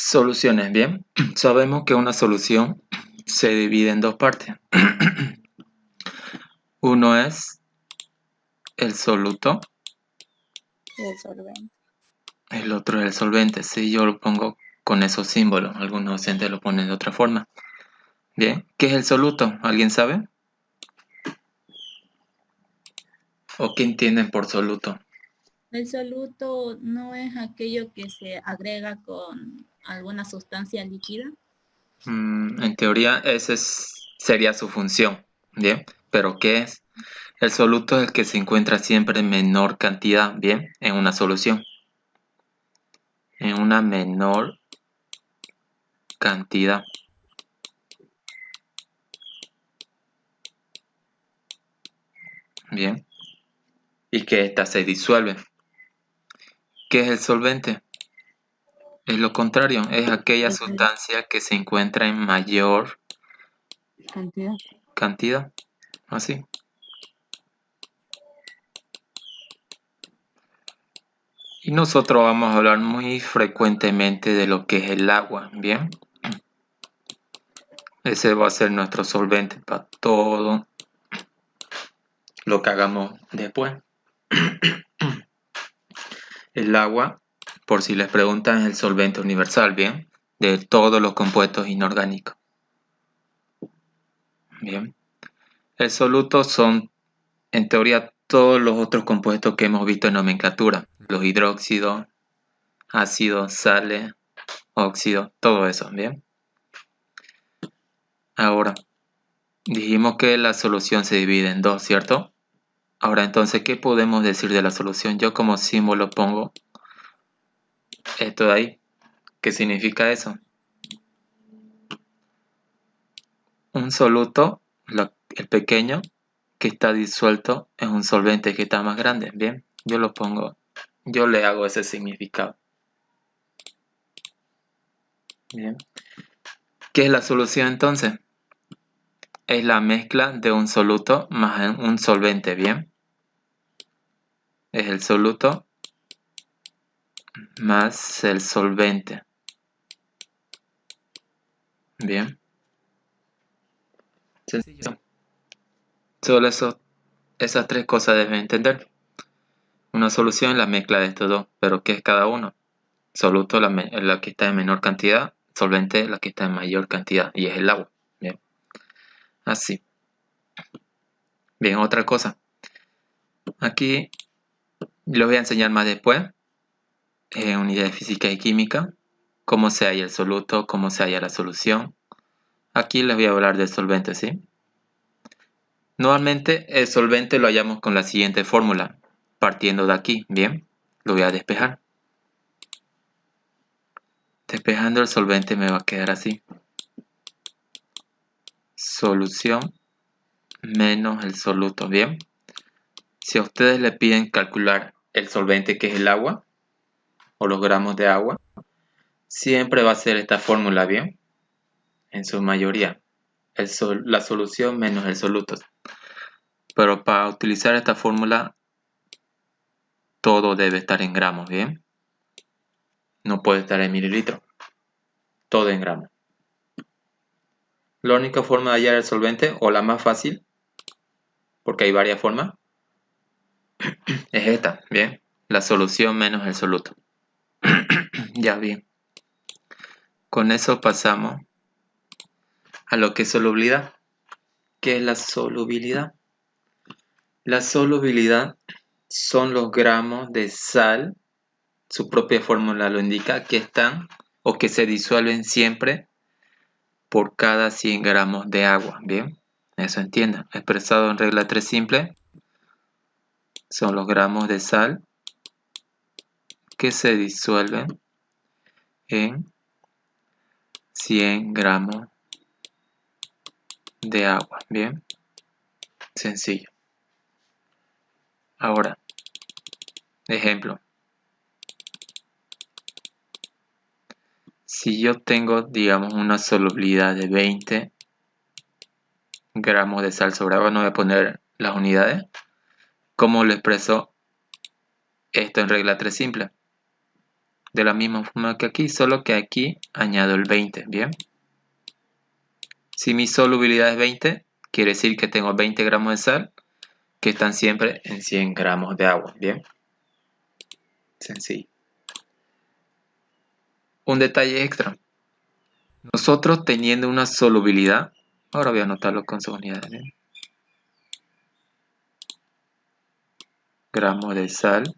Soluciones, bien. Sabemos que una solución se divide en dos partes. Uno es el soluto, El solvente. el otro es el solvente. Si yo lo pongo con esos símbolos, algunos docentes lo ponen de otra forma. Bien, ¿qué es el soluto? ¿Alguien sabe? ¿O qué entienden por soluto? El soluto no es aquello que se agrega con alguna sustancia líquida. En teoría, sería su función. Bien, pero ¿qué es? El soluto es el que se encuentra siempre en menor cantidad, bien, en una solución. En una menor cantidad. Bien, y que ésta se disuelve. ¿Qué es el solvente? Es lo contrario, es aquella sustancia que se encuentra en mayor Cantidad. cantidad. Así. Y nosotros vamos a hablar muy frecuentemente de lo que es el agua, ¿bien? Ese va a ser nuestro solvente para todo lo que hagamos después. El agua, por si les preguntan, es el solvente universal, ¿bien? De todos los compuestos inorgánicos. Bien. El soluto son, en teoría, todos los otros compuestos que hemos visto en nomenclatura. Los hidróxidos, ácidos, sales, óxidos, todo eso, ¿bien? Ahora, dijimos que la solución se divide en dos, ¿cierto? Ahora, entonces, ¿qué podemos decir de la solución? Yo como símbolo pongo esto de ahí. ¿Qué significa eso? Un soluto, el pequeño, que está disuelto en un solvente que está más grande. Bien, yo lo pongo, yo le hago ese significado. Bien. ¿Qué es la solución entonces? Es la mezcla de un soluto más un solvente, ¿bien? Es el soluto más el solvente. Bien. Sencillo. Solo esas tres cosas deben entender. Una solución es la mezcla de estos dos, pero ¿qué es cada uno? Soluto la que está en menor cantidad, solvente la que está en mayor cantidad, y es el agua. Bien. Así. Bien, otra cosa. Aquí les voy a enseñar más después, en unidad de física y química, cómo se halla el soluto, cómo se halla la solución. Aquí les voy a hablar del solvente, ¿sí? Normalmente el solvente lo hallamos con la siguiente fórmula, partiendo de aquí, ¿bien? Lo voy a despejar. Despejando el solvente me va a quedar así. Solución menos el soluto, ¿bien? Si a ustedes le piden calcular el solvente que es el agua, o los gramos de agua, siempre va a ser esta fórmula, ¿bien? En su mayoría. La solución menos el soluto. Pero para utilizar esta fórmula, todo debe estar en gramos, ¿bien? No puede estar en mililitros. Todo en gramos. La única forma de hallar el solvente, o la más fácil, porque hay varias formas, es esta, ¿bien? La solución menos el soluto. Ya bien. Con eso pasamos a lo que es solubilidad. ¿Qué es la solubilidad? La solubilidad son los gramos de sal, su propia fórmula lo indica, que están o que se disuelven siempre por cada 100 gramos de agua. Bien, eso entiendan. Expresado en regla 3 simple, son los gramos de sal que se disuelven en 100 gramos de agua. Bien, sencillo. Ahora, ejemplo. Si yo tengo, digamos, una solubilidad de 20 gramos de sal sobre agua, no voy a poner las unidades. ¿Cómo lo expreso esto en regla 3 simple? De la misma forma que aquí, solo que aquí añado el 20, ¿bien? Si mi solubilidad es 20, quiere decir que tengo 20 gramos de sal que están siempre en 100 gramos de agua, ¿bien? Sencillo. Un detalle extra. Nosotros teniendo una solubilidad, ahora voy a anotarlo con sus unidades, ¿bien? Gramos de sal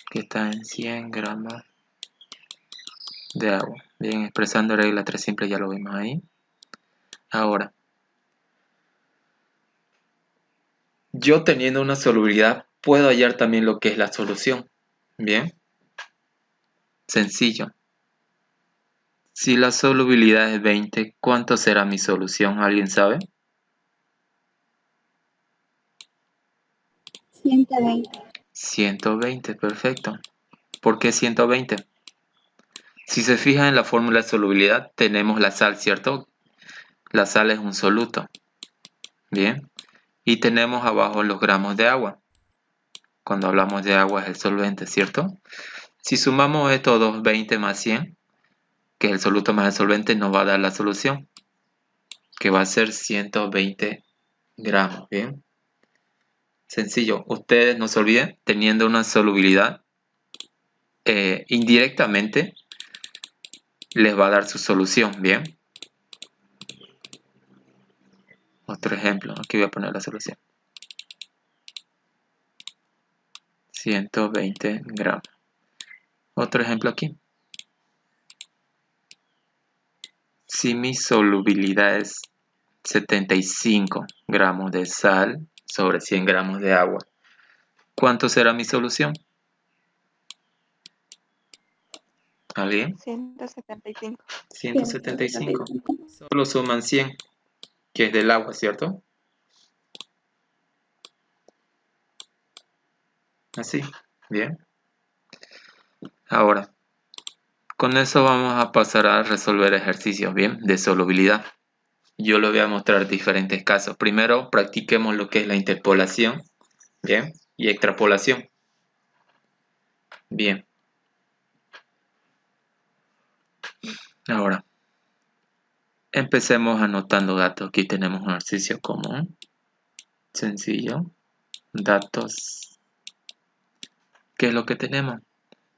que está en 100 gramos de agua. Bien, expresando regla 3 simple, ya lo vimos ahí. Ahora, yo teniendo una solubilidad puedo hallar también lo que es la solución. Bien, sencillo. Si la solubilidad es 20, ¿cuánto será mi solución? ¿Alguien sabe? 120. 120, perfecto. ¿Por qué 120? Si se fijan en la fórmula de solubilidad, tenemos la sal, ¿cierto? La sal es un soluto. Bien. Y tenemos abajo los gramos de agua. Cuando hablamos de agua es el solvente, ¿cierto? Si sumamos estos dos, 20 más 100, que es el soluto más el solvente, nos va a dar la solución, que va a ser 120 gramos, ¿bien? Sencillo. Ustedes no se olviden, teniendo una solubilidad, indirectamente les va a dar su solución, ¿bien? Otro ejemplo, aquí voy a poner la solución. 120 gramos. Otro ejemplo aquí. Si mi solubilidad es 75 gramos de sal sobre 100 gramos de agua, ¿cuánto será mi solución? ¿Alguien? 175. 175. Solo suman 100, que es del agua, ¿cierto? Así, bien. Ahora, con eso vamos a pasar a resolver ejercicios, ¿bien? De solubilidad. Yo les voy a mostrar diferentes casos. Primero, practiquemos lo que es la interpolación, ¿bien? Y extrapolación. Bien. Ahora, empecemos anotando datos. Aquí tenemos un ejercicio común, sencillo. Datos. ¿Qué es lo que tenemos?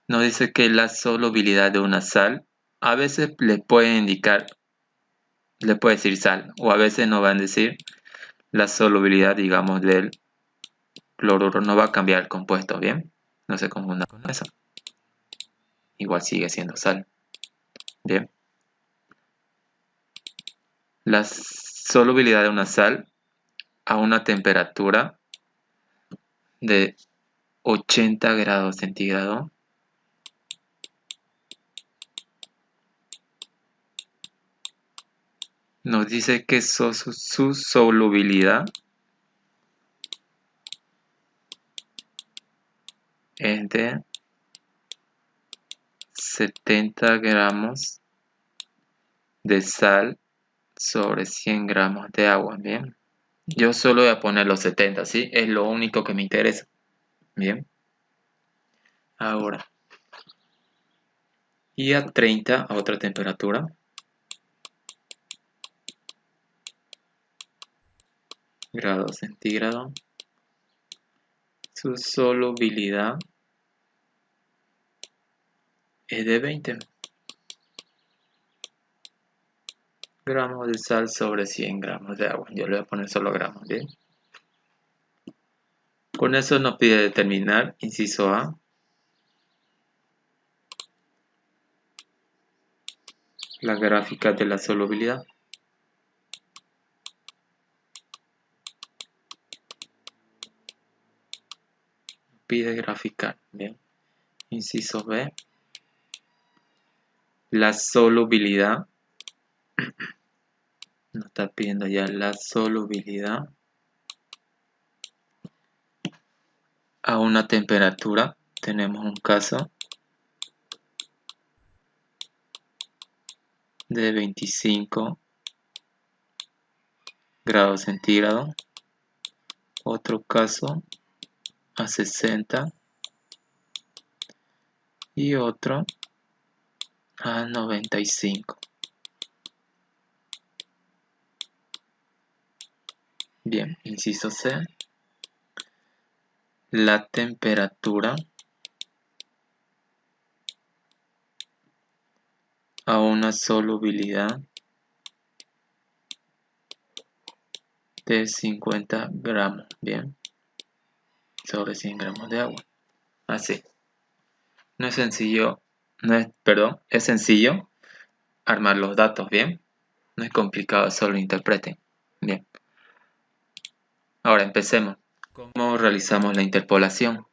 Nos dice que la solubilidad de una sal a veces le puede indicar, le puede decir sal, o a veces nos van a decir la solubilidad, digamos, del cloruro. No va a cambiar el compuesto, ¿bien? No se confunda con eso. Igual sigue siendo sal. Bien. La solubilidad de una sal a una temperatura de 80 grados centígrados nos dice que su solubilidad es de 70 gramos de sal sobre 100 gramos de agua. Bien. Yo solo voy a poner los 70, ¿sí? Es lo único que me interesa. Bien. Ahora. Y a 30, a otra temperatura. Grados centígrados. Su solubilidad es de 20 gramos de sal sobre 100 gramos de agua. Yo le voy a poner solo gramos, ¿bien? Con eso nos pide determinar, inciso A, la gráfica de la solubilidad. Pide graficar, ¿bien? Inciso B, la solubilidad. Nos está pidiendo ya la solubilidad a una temperatura. Tenemos un caso de 25 grados centígrados. Otro caso a 60 y otro a 95. Bien, inciso C. La temperatura a una solubilidad de 50 gramos, bien, sobre 100 gramos de agua. Así. No es sencillo, es sencillo armar los datos, bien. No es complicado, solo interpreten. Bien. Ahora empecemos. ¿Cómo realizamos la interpolación?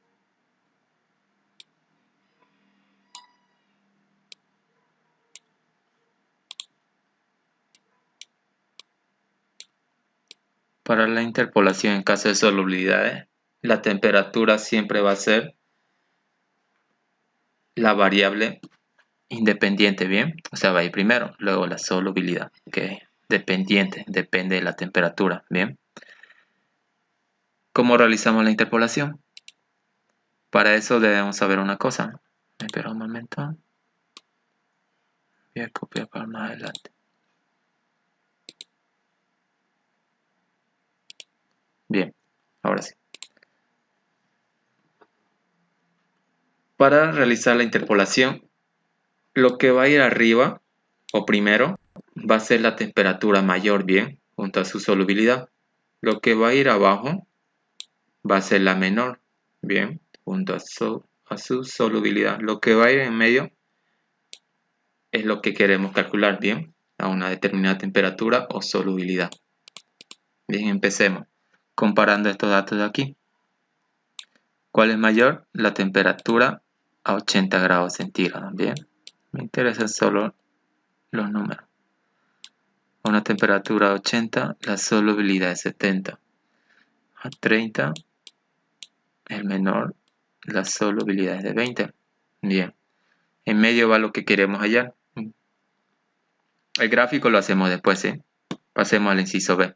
Para la interpolación en caso de solubilidades, la temperatura siempre va a ser la variable independiente, ¿bien? O sea, va a ir primero, luego la solubilidad, que es dependiente, depende de la temperatura, ¿bien? ¿Cómo realizamos la interpolación? Para eso debemos saber una cosa. Espera un momento. Voy a copiar para más adelante. Bien, ahora sí. Para realizar la interpolación, lo que va a ir arriba, o primero, va a ser la temperatura mayor, bien, junto a su solubilidad. Lo que va a ir abajo va a ser la menor, bien, junto a su solubilidad. Lo que va a ir en medio es lo que queremos calcular, bien, a una determinada temperatura o solubilidad. Bien, empecemos comparando estos datos de aquí. ¿Cuál es mayor? La temperatura a 80 grados centígrados, bien. Me interesan solo los números. A una temperatura de 80, la solubilidad es 70. A 30, el menor, la solubilidad es de 20. Bien. En medio va lo que queremos hallar. El gráfico lo hacemos después, ¿sí? Pasemos al inciso B.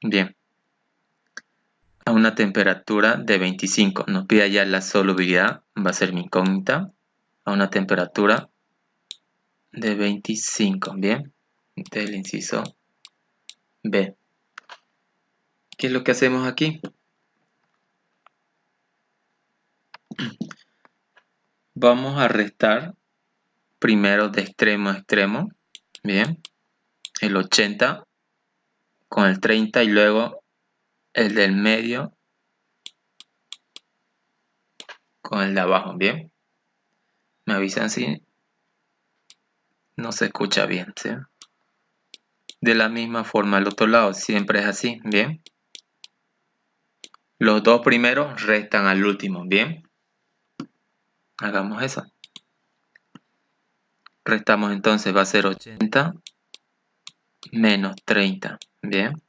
Bien. A una temperatura de 25. Nos pide hallar la solubilidad. Va a ser mi incógnita. A una temperatura de 25. Bien. Este es el inciso B. ¿Qué es lo que hacemos aquí? Vamos a restar primero de extremo a extremo. Bien. El 80 con el 30 y luego el del medio con el de abajo. Bien. Me avisan si no se escucha bien, ¿sí? De la misma forma al otro lado, siempre es así, ¿bien? Los dos primeros restan al último, ¿bien? Hagamos eso. Restamos entonces, va a ser 80 menos 30, ¿bien?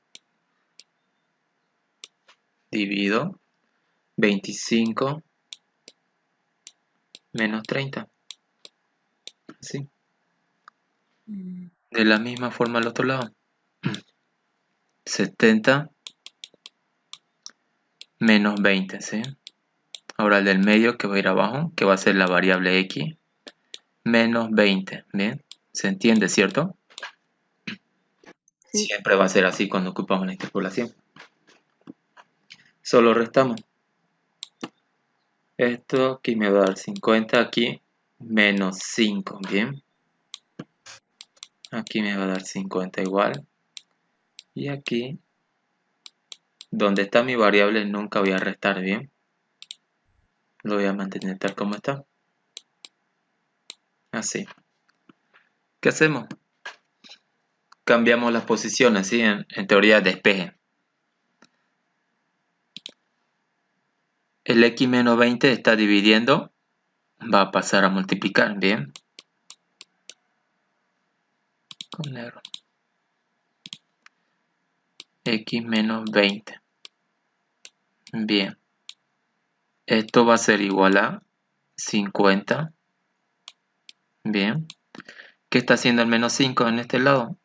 Divido 25 menos 30. Así. De la misma forma al otro lado. 70 menos 20, ¿sí? Ahora el del medio que va a ir abajo, que va a ser la variable x, menos 20, ¿bien? ¿Se entiende, cierto? Sí. Siempre va a ser así cuando ocupamos la interpolación. Solo restamos. Esto aquí me va a dar 50, aquí menos 5, ¿bien? Aquí me va a dar 50 igual. Y aquí, donde está mi variable, nunca voy a restar, ¿bien? Lo voy a mantener tal como está. Así. ¿Qué hacemos? Cambiamos las posiciones, ¿sí? En teoría despeje. El x menos 20 está dividiendo, va a pasar a multiplicar, ¿bien? Con negro. X menos 20. Bien. Esto va a ser igual a 50. Bien. ¿Qué está haciendo el menos 5 en este lado?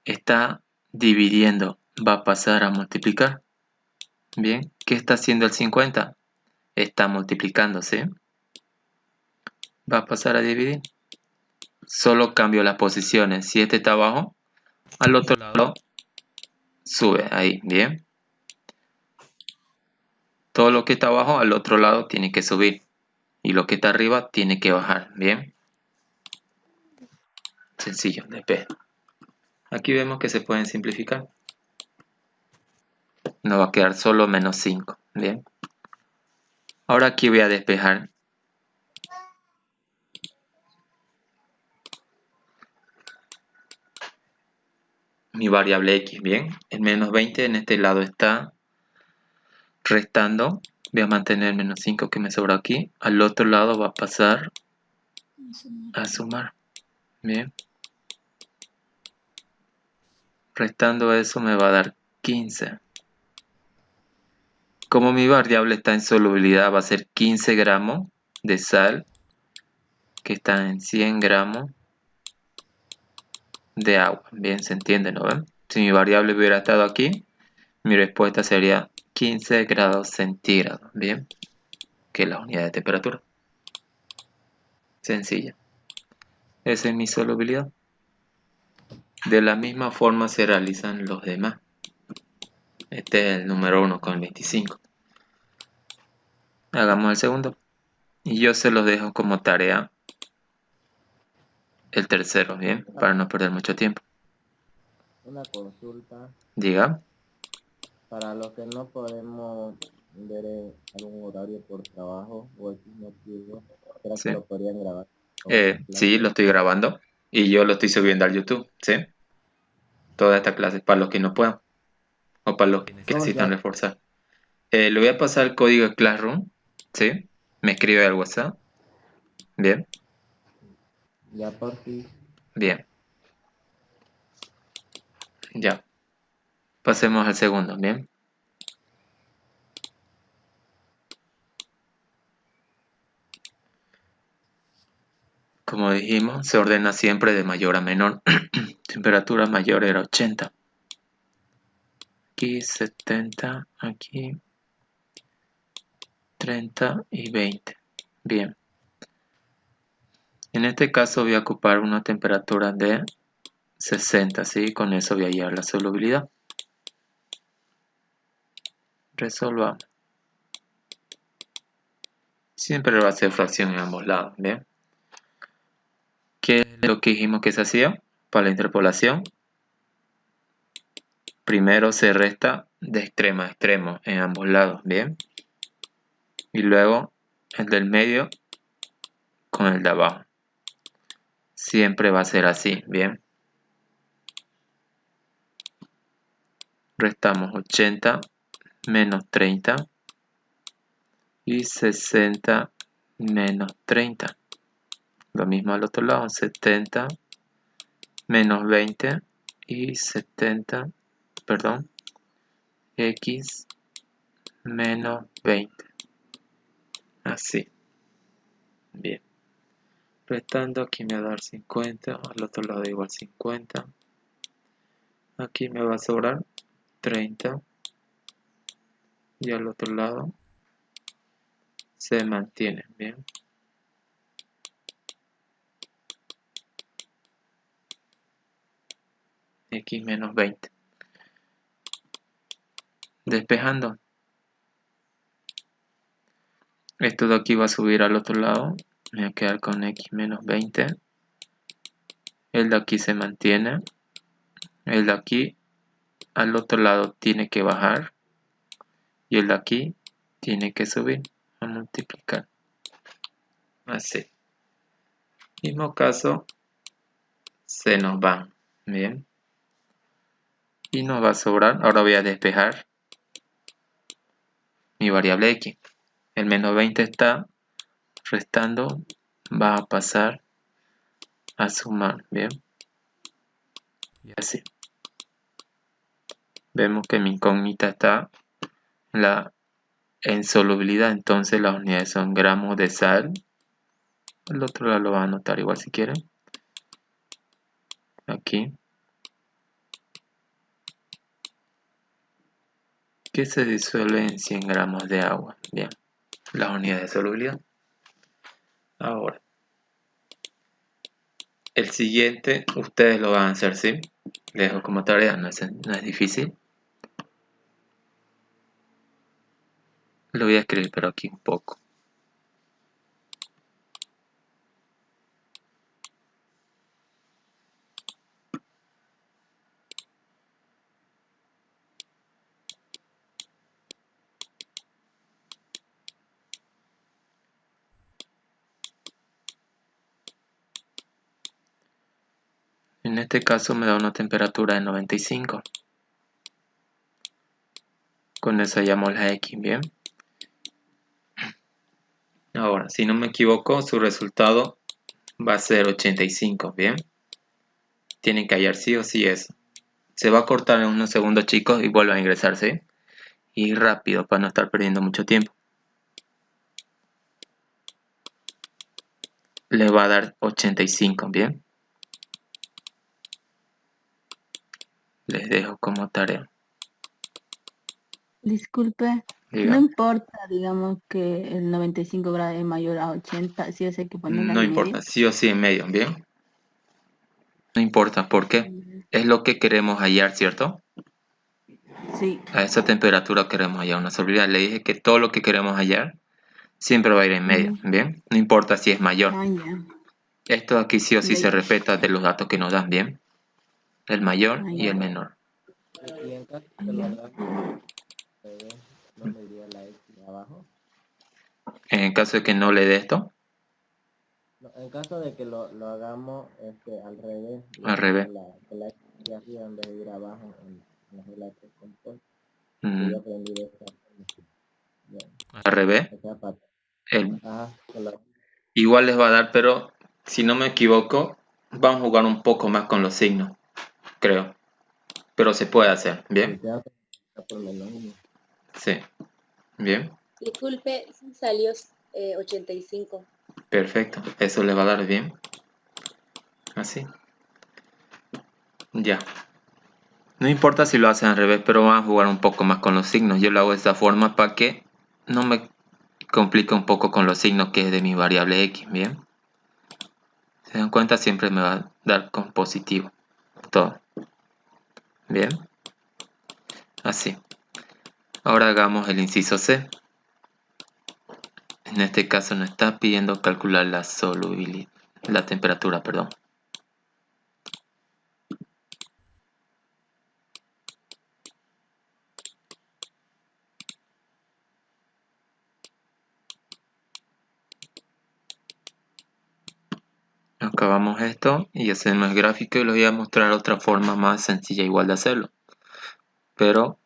Está dividiendo, va a pasar a multiplicar. Bien. ¿Qué está haciendo el 50? está multiplicándose, va a pasar a dividir. Solo cambio las posiciones. Si este está abajo, al otro lado sube. Ahí, bien. Todo lo que está abajo al otro lado tiene que subir. Y lo que está arriba tiene que bajar. Bien. Sencillo, despejo. Aquí vemos que se pueden simplificar. Nos va a quedar solo menos 5. Bien. Ahora aquí voy a despejar. Mi variable x, bien. El menos 20 en este lado está restando. Voy a mantener el menos 5 que me sobra aquí. Al otro lado va a pasar a sumar. Bien. Restando eso me va a dar 15. Como mi variable está en solubilidad, va a ser 15 gramos de sal, que está en 100 gramos de agua. Bien, se entiende, ¿no ven? Si mi variable hubiera estado aquí, mi respuesta sería 15 grados centígrados. Bien, que es la unidad de temperatura. Sencilla. Esa es mi solubilidad. De la misma forma se realizan los demás. Este es el número 1 con 25. Hagamos el segundo. Y yo se los dejo como tarea el tercero, ¿bien? Para no perder mucho tiempo. Una consulta Diga. para los que no podemos ver algún horario por trabajo o X motivo, ¿será Sí. que lo podrían grabar? Sí, lo estoy grabando y yo lo estoy subiendo al YouTube, ¿sí? Toda esta clase para los que no puedan o para los que necesitan reforzar. Le voy a pasar el código de Classroom, ¿sí? Me escribe al WhatsApp. Bien, Ya por si bien. Ya. Pasemos al segundo, bien. Como dijimos, se ordena siempre de mayor a menor. Temperatura mayor era 80. Aquí 70, aquí 30 y 20. Bien. En este caso voy a ocupar una temperatura de 60, ¿sí? Con eso voy a hallar la solubilidad. Resolvamos. Siempre va a ser fracción en ambos lados, ¿bien? ¿Qué es lo que dijimos que se hacía para la interpolación? Primero se resta de extremo a extremo en ambos lados, ¿bien? Y luego el del medio con el de abajo. Siempre va a ser así, ¿bien? Restamos 80 menos 30 y 60 menos 30. Lo mismo al otro lado, 70 menos 20 y 70, perdón, x menos 20. Así. Bien. Restando, aquí me va a dar 50, al otro lado igual 50. Aquí me va a sobrar 30 y al otro lado se mantiene, bien. X menos 20. Despejando. Esto de aquí va a subir al otro lado. Me voy a quedar con X menos 20. El de aquí se mantiene. El de aquí al otro lado tiene que bajar. Y el de aquí tiene que subir a multiplicar. Así. Mismo caso, se nos va. Bien. Y nos va a sobrar. Ahora voy a despejar mi variable x. El menos 20 está restando. Va a pasar a sumar. Bien. Y así. Vemos que mi incógnita está en solubilidad. Entonces las unidades son gramos de sal. El otro lado lo va a anotar igual si quieren. Aquí. Que se disuelve en 100 gramos de agua. Bien. las unidades de solubilidad. Ahora, el siguiente, ustedes lo van a hacer, ¿sí? Les dejo como tarea, no es difícil. Lo voy a escribir, pero aquí un poco. En este caso me da una temperatura de 95. Con eso hallamos la X, ¿bien? Ahora, si no me equivoco, su resultado va a ser 85, ¿bien? Tienen que hallar sí o sí eso. Se va a cortar en unos segundos, chicos, y vuelve a ingresar, ¿sí? Y rápido, para no estar perdiendo mucho tiempo. Le va a dar 85, ¿bien? Les dejo como tarea. Disculpe, no Diga, importa, digamos, que el 95 grados es mayor a 80, sí o sí hay que ponerla no en medio. importa, sí o sí en medio, ¿bien? No importa, ¿por qué? Es lo que queremos hallar, ¿cierto? Sí. A esa temperatura queremos hallar una solubilidad. Le dije que todo lo que queremos hallar siempre va a ir en medio, Ujú. ¿bien? No importa si es mayor. Ah, ya. Esto aquí sí o sí Ya, se ya. respeta de los datos que nos dan, ¿bien? El mayor Ah, y el ya. menor. Y en caso Ah, que lo ya. hagamos al revés, no me iría la X abajo. En caso de que no le dé esto, No, en caso de que lo hagamos al revés, al digamos revés. que la X de arriba en vez de ir abajo en la regla de tres compuestos, que yo Mm, aprendí de esta forma. Bueno, al revés. o sea, para, El, ajá, igual les va a dar, pero si no me equivoco, vamos a jugar un poco más con los signos, creo. Pero se puede hacer, si ¿bien? te hace por menos uno. Sí, bien. Disculpe, sí salió 85. Perfecto. Eso le va a dar bien. Así. Ya. No importa si lo hacen al revés, pero van a jugar un poco más con los signos. Yo lo hago de esta forma para que no me complique un poco con los signos que es de mi variable x, ¿bien? Se dan cuenta, siempre me va a dar con positivo. Todo. ¿Bien? Así. Ahora hagamos el inciso C. En este caso nos está pidiendo calcular la solubilidad, la temperatura, perdón. Acabamos esto y hacemos el gráfico y les voy a mostrar otra forma más sencilla igual de hacerlo. Pero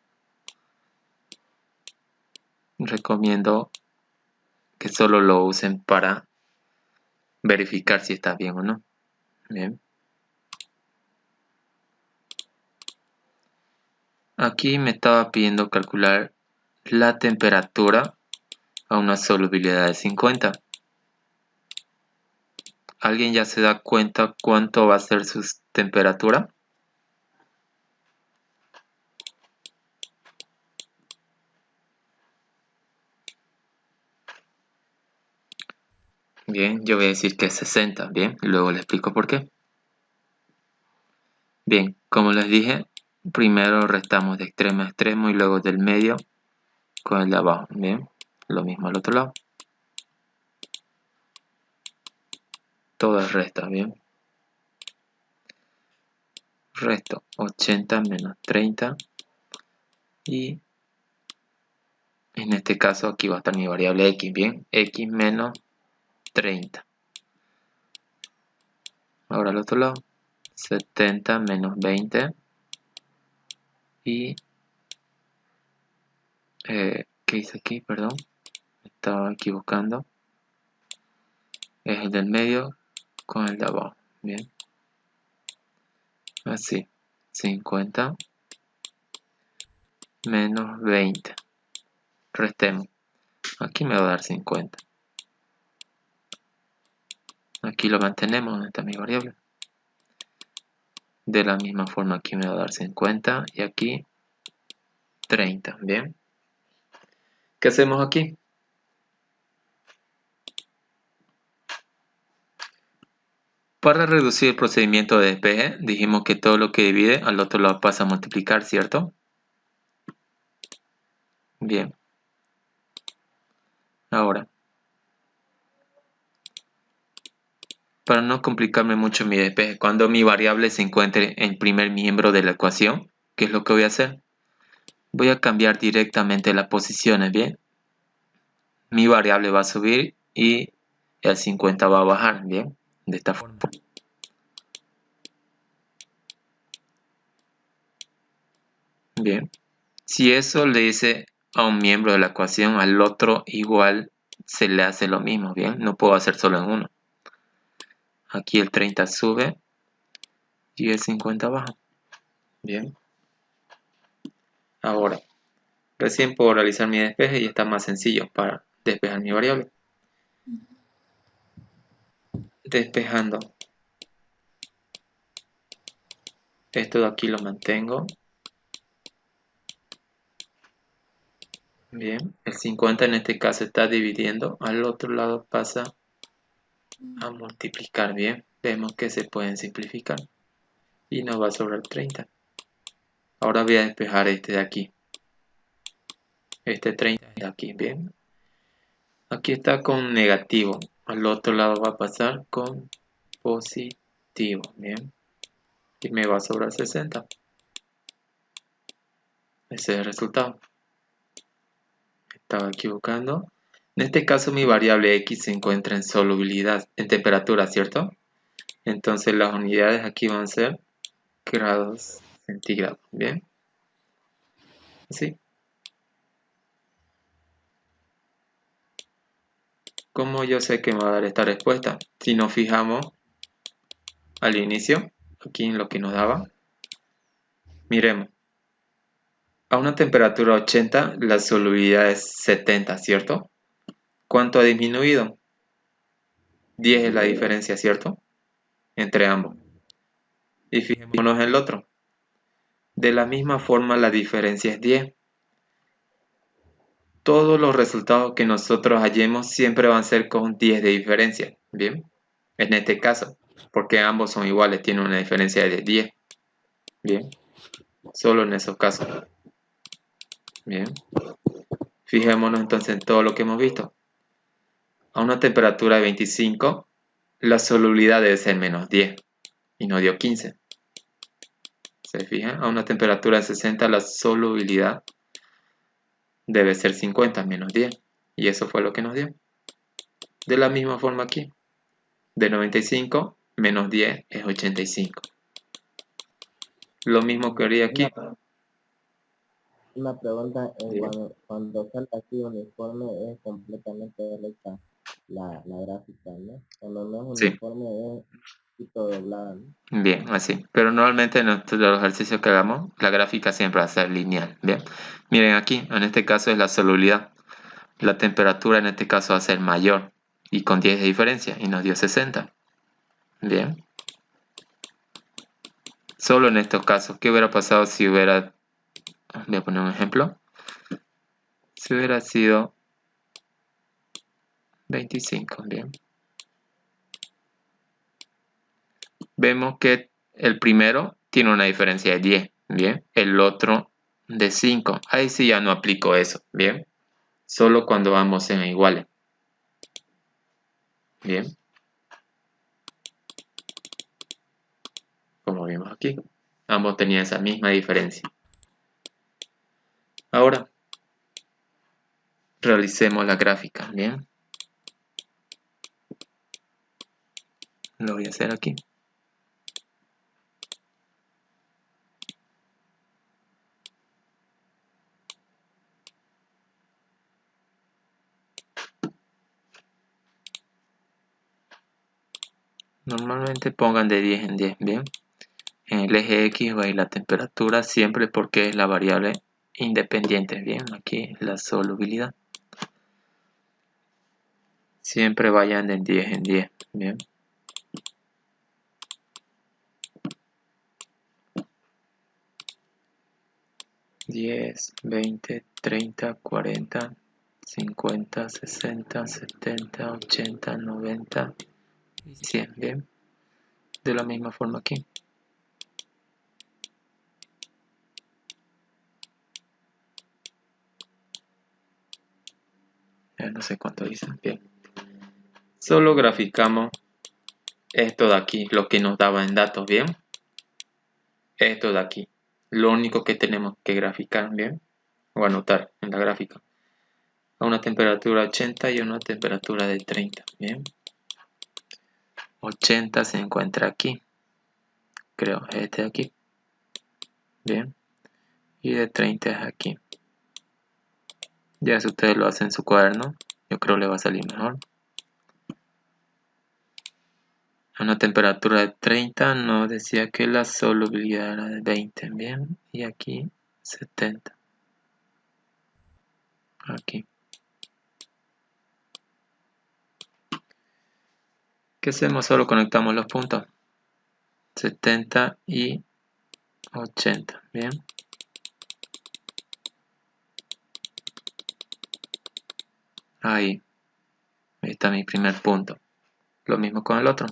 recomiendo que solo lo usen para verificar si está bien o no. Bien. Aquí me estaba pidiendo calcular la temperatura a una solubilidad de 50. ¿Alguien ya se da cuenta cuánto va a ser su temperatura? Bien, yo voy a decir que es 60, bien, y luego les explico por qué. Bien, como les dije, primero restamos de extremo a extremo y luego del medio con el de abajo, bien, lo mismo al otro lado. Todo es resta, bien. Resto 80 menos 30 y en este caso aquí va a estar mi variable x, bien, x menos 30. Ahora al otro lado, 70 menos 20 y ¿qué hice aquí? Perdón, me estaba equivocando. Es el del medio con el de abajo, bien. Así, 50 menos 20. Restemos. Aquí me va a dar 50. Aquí lo mantenemos, esta es mi variable. De la misma forma aquí me va a dar 50 y aquí 30, bien. ¿Qué hacemos aquí? Para reducir el procedimiento de despeje, dijimos que todo lo que divide al otro lado pasa a multiplicar, ¿cierto? Bien. Ahora, para no complicarme mucho mi despeje, cuando mi variable se encuentre en primer miembro de la ecuación, ¿qué es lo que voy a hacer? Voy a cambiar directamente las posiciones, ¿bien? Mi variable va a subir y el 50 va a bajar, ¿bien? De esta forma. Bien. Si eso le dice a un miembro de la ecuación, al otro igual se le hace lo mismo, ¿bien? No puedo hacer solo en uno. Aquí el 30 sube y el 50 baja. Bien. Ahora, recién puedo realizar mi despeje y está más sencillo para despejar mi variable. Despejando. Esto de aquí lo mantengo. Bien, el 50 en este caso está dividiendo, al otro lado pasa a multiplicar. Bien, vemos que se pueden simplificar y nos va a sobrar 30. Ahora voy a despejar este de aquí, este 30 de aquí. Bien, aquí está con negativo, al otro lado va a pasar con positivo. Bien, y me va a sobrar 60. Ese es el resultado. Estaba equivocando. En este caso mi variable x se encuentra en solubilidad, en temperatura, ¿cierto? Entonces las unidades aquí van a ser grados centígrados. Bien, así. ¿Cómo yo sé que me va a dar esta respuesta? Si nos fijamos al inicio, aquí en lo que nos daba, miremos. A una temperatura 80 la solubilidad es 70, ¿cierto? ¿Cuánto ha disminuido? 10 es la diferencia, ¿cierto? Entre ambos. Y fijémonos en el otro. De la misma forma la diferencia es 10. Todos los resultados que nosotros hallemos siempre van a ser con 10 de diferencia. Bien, en este caso, porque ambos son iguales, tienen una diferencia de 10. Bien, solo en esos casos. Bien, fijémonos entonces en todo lo que hemos visto. A una temperatura de 25, la solubilidad debe ser menos 10 y nos dio 15. ¿Se fijan? A una temperatura de 60, la solubilidad debe ser 50 menos 10. Y eso fue lo que nos dio. De la misma forma aquí. De 95 menos 10 es 85. Lo mismo que haría aquí. Una pregunta, Bien. cuando sale así uniforme es completamente recta la gráfica, ¿no? Cuando no es Sí. uniforme es un poquito doblada, ¿no? Bien, así. Pero normalmente en los ejercicios que hagamos, la gráfica siempre va a ser lineal. Bien. Miren aquí, en este caso es la solubilidad. La temperatura en este caso va a ser mayor y con 10 de diferencia y nos dio 60. Bien. Solo en estos casos. ¿Qué hubiera pasado si hubiera... Voy a poner un ejemplo. Si hubiera sido 25. Bien. Vemos que el primero tiene una diferencia de 10. Bien. El otro de 5. Ahí sí ya no aplico eso. Bien. Solo cuando ambos sean iguales. Bien. Como vimos aquí. Ambos tenían esa misma diferencia. Ahora, realicemos la gráfica. Bien. Lo voy a hacer aquí. Normalmente pongan de 10 en 10. Bien. En el eje X va a ir la temperatura siempre porque es la variable independiente. Bien. Aquí la solubilidad. Siempre vayan de 10 en 10. Bien. $10, $20, $30, $40, $50, $60, $70, $80, $90 y $100. Bien. De la misma forma aquí. Ya no sé cuánto dicen. Bien. Solo graficamos esto de aquí, lo que nos daba en datos, ¿bien? Esto de aquí. Lo único que tenemos que graficar, ¿bien? O anotar en la gráfica. A una temperatura 80 y a una temperatura de 30, ¿bien? 80 se encuentra aquí. Creo, este de aquí. Bien. Y de 30 es aquí. Ya si ustedes lo hacen en su cuaderno, yo creo que le va a salir mejor. A una temperatura de 30 nos decía que la solubilidad era de 20, bien. Y aquí 70. Aquí. ¿Qué hacemos? Solo conectamos los puntos. 70 y 80, bien. Ahí está mi primer punto. Lo mismo con el otro.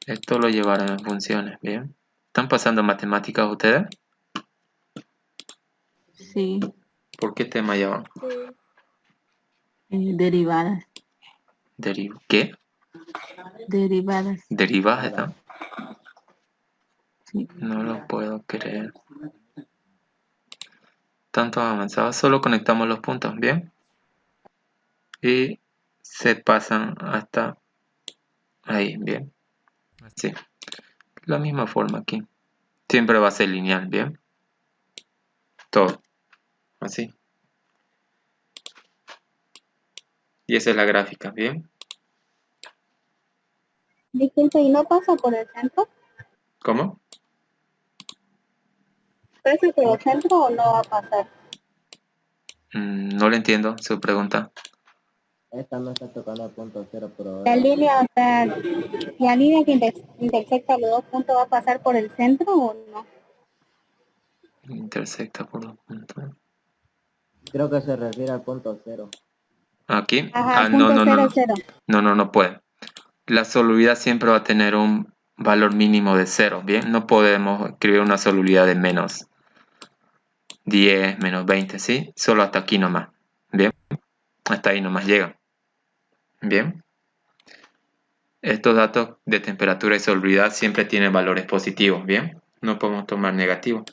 Esto lo llevarán en funciones, bien. ¿Están pasando matemáticas ustedes? Sí, ¿Por qué tema llevan? Sí. derivadas. ¿Qué? Derivadas. ¿Derivadas están? Sí. No lo puedo creer. Tanto avanzado, solo conectamos los puntos, bien. Y se pasan hasta ahí, bien. Así. La misma forma aquí. Siempre va a ser lineal, bien. Todo. Así. Y esa es la gráfica, bien. Disculpe, ¿y no pasa por el centro? ¿Cómo? ¿Pasa por el centro o no va a pasar? No le entiendo su pregunta. Esta no está tocando el punto cero, pero La línea, o sea, la línea que intersecta los dos puntos va a pasar por el centro o no? Intersecta por dos puntos. creo que se refiere al punto cero. Aquí. Ajá, No, punto no, no, cero, no. cero. No puede. La solubilidad siempre va a tener un valor mínimo de 0, ¿bien? No podemos escribir una solubilidad de menos 10, menos 20, ¿sí? Solo hasta aquí nomás, ¿bien? Hasta ahí nomás llegan, ¿bien? Estos datos de temperatura y solubilidad siempre tienen valores positivos, ¿bien? No podemos tomar negativos,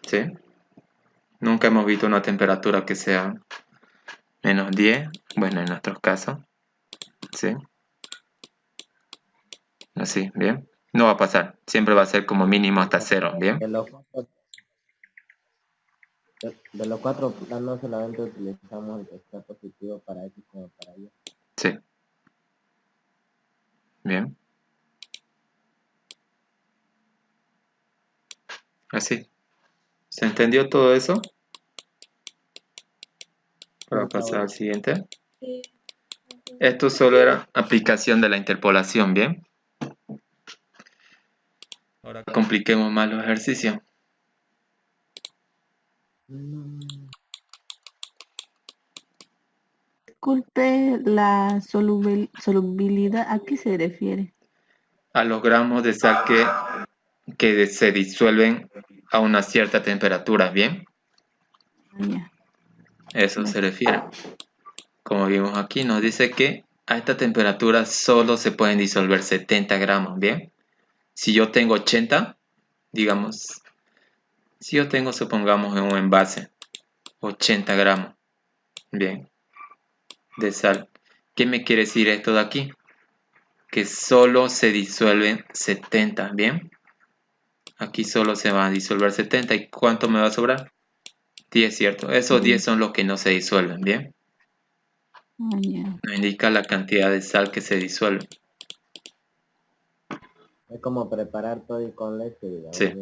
¿sí? Nunca hemos visto una temperatura que sea menos 10, bueno, en nuestros casos, ¿sí? Así, ¿bien? No va a pasar, siempre va a ser como mínimo hasta 0, ¿bien? De los cuatro planos solamente utilizamos el que está positivo para X como para Y. Sí. Bien. Así. ¿Se entendió todo eso? Para Sí, está pasar al bueno. siguiente. Sí. Esto solo era aplicación de la interpolación, ¿bien? Ahora compliquemos más los ejercicios. Disculpe, la solubilidad, ¿a qué se refiere? A los gramos de sal que se disuelven a una cierta temperatura, ¿bien? Ah, ya. Eso se refiere. Como vimos aquí, nos dice que a esta temperatura solo se pueden disolver 70 gramos, ¿bien? Si yo tengo 80, digamos, si yo tengo, supongamos, en un envase 80 gramos, ¿bien? De sal. ¿Qué me quiere decir esto de aquí? Que solo se disuelven 70, ¿bien? Aquí solo se va a disolver 70. ¿Y cuánto me va a sobrar? 10, ¿cierto? Esos 10 son los que no se disuelven, ¿bien? Ah, ya. Nos indica la cantidad de sal que se disuelve. Es como preparar todo y con leche, digamos. Sí.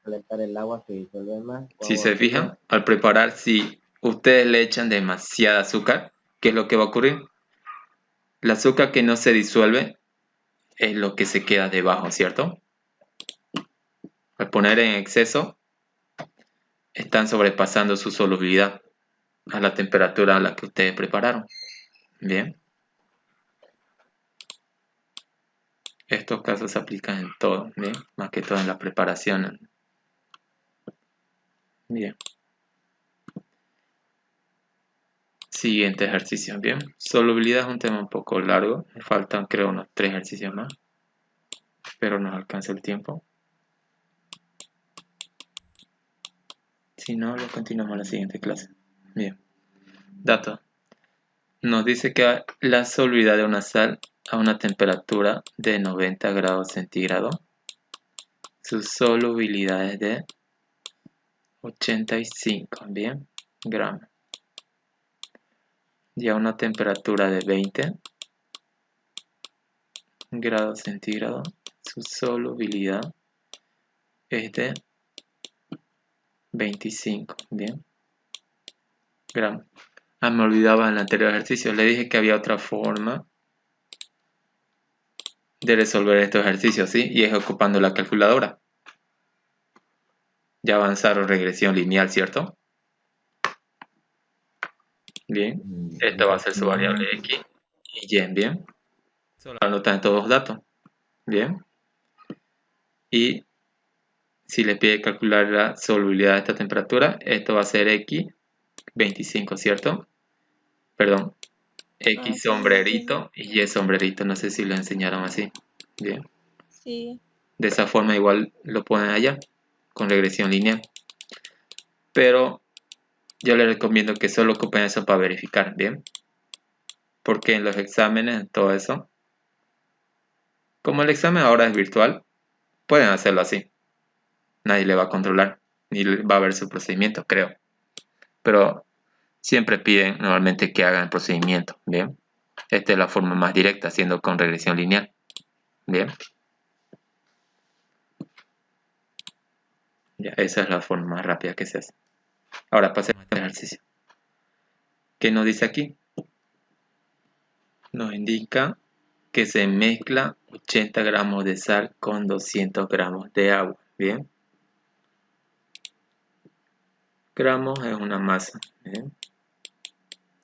Calentar el agua se disuelve más. Con Si agua se fría, fijan, al preparar, si ustedes le echan demasiada azúcar, ¿qué es lo que va a ocurrir? El azúcar que no se disuelve es lo que se queda debajo, ¿cierto? Al poner en exceso, están sobrepasando su solubilidad a la temperatura a la que ustedes prepararon. Bien. Estos casos se aplican en todo, ¿bien? Más que todo en la preparación. Bien. Siguiente ejercicio, bien. Solubilidad es un tema un poco largo. Me faltan, creo, unos 3 ejercicios más. Pero nos alcanza el tiempo. Si no, lo continuamos en la siguiente clase. Bien. Datos. Nos dice que la solubilidad de una sal a una temperatura de 90 grados centígrados, su solubilidad es de 85, bien, gramos. Y a una temperatura de 20 grados centígrados, su solubilidad es de 25, bien, gramos. Ah, me olvidaba en el anterior ejercicio, le dije que había otra forma de resolver estos ejercicios, ¿sí? Y es ocupando la calculadora. Ya avanzaron regresión lineal, ¿cierto? Bien. Esta va a ser su variable x y y, bien. Solo anotan todos los datos. Bien. Y si le pide calcular la solubilidad de esta temperatura, esto va a ser x 25, ¿cierto? Perdón. X sombrerito y y sombrerito. No sé si lo enseñaron así. Bien. Sí. De esa forma igual lo ponen allá, con regresión lineal. Pero yo les recomiendo que solo ocupen eso para verificar, ¿bien? Porque en los exámenes, todo eso, como el examen ahora es virtual, pueden hacerlo así. Nadie le va a controlar, ni va a ver su procedimiento, creo. Pero siempre piden normalmente que hagan el procedimiento, ¿bien? Esta es la forma más directa, haciendo con regresión lineal, ¿bien? Ya, esa es la forma más rápida que se hace. Ahora pasemos al ejercicio. ¿Qué nos dice aquí? Nos indica que se mezcla 80 gramos de sal con 200 gramos de agua, ¿bien? Gramos es una masa, ¿bien?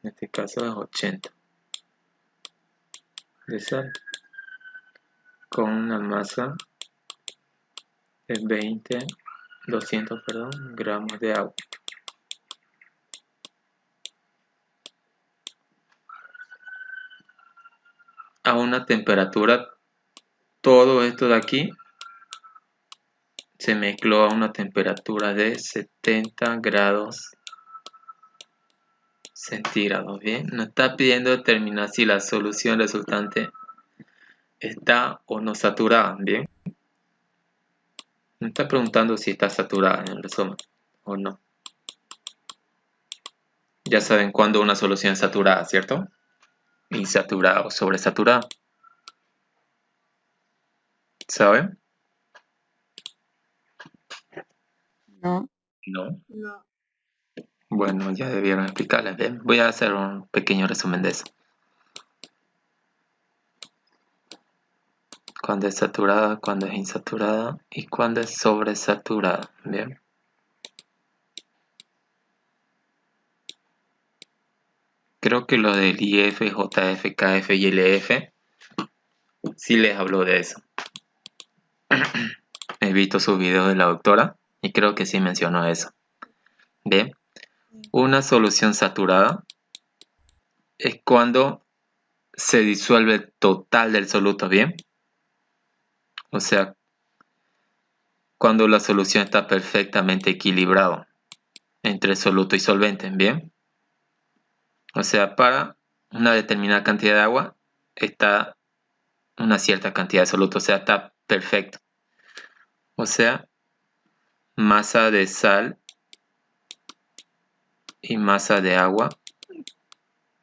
En este caso es 80 de sal con una masa de 200, perdón, gramos de agua. A una temperatura, todo esto de aquí se mezcló a una temperatura de 70 grados centígrados, ¿bien? Nos está pidiendo determinar si la solución resultante está o no saturada, ¿bien? Me está preguntando si está saturada en el resumen o no. Ya saben cuándo una solución es saturada, ¿cierto? Insaturada o sobresaturada. ¿Saben? No. No. No. Bueno, ya debieron explicarles. Bien, voy a hacer un pequeño resumen de eso. Cuando es saturada, cuando es insaturada y cuando es sobresaturada. Bien. Creo que lo del IF, JF, KF y LF sí les habló de eso. He visto sus videos de la doctora y creo que sí mencionó eso. Bien. Una solución saturada es cuando se disuelve el total del soluto, ¿bien? O sea, cuando la solución está perfectamente equilibrada entre soluto y solvente, ¿bien? O sea, para una determinada cantidad de agua está una cierta cantidad de soluto, o sea, está perfecto. O sea, masa de sal y masa de agua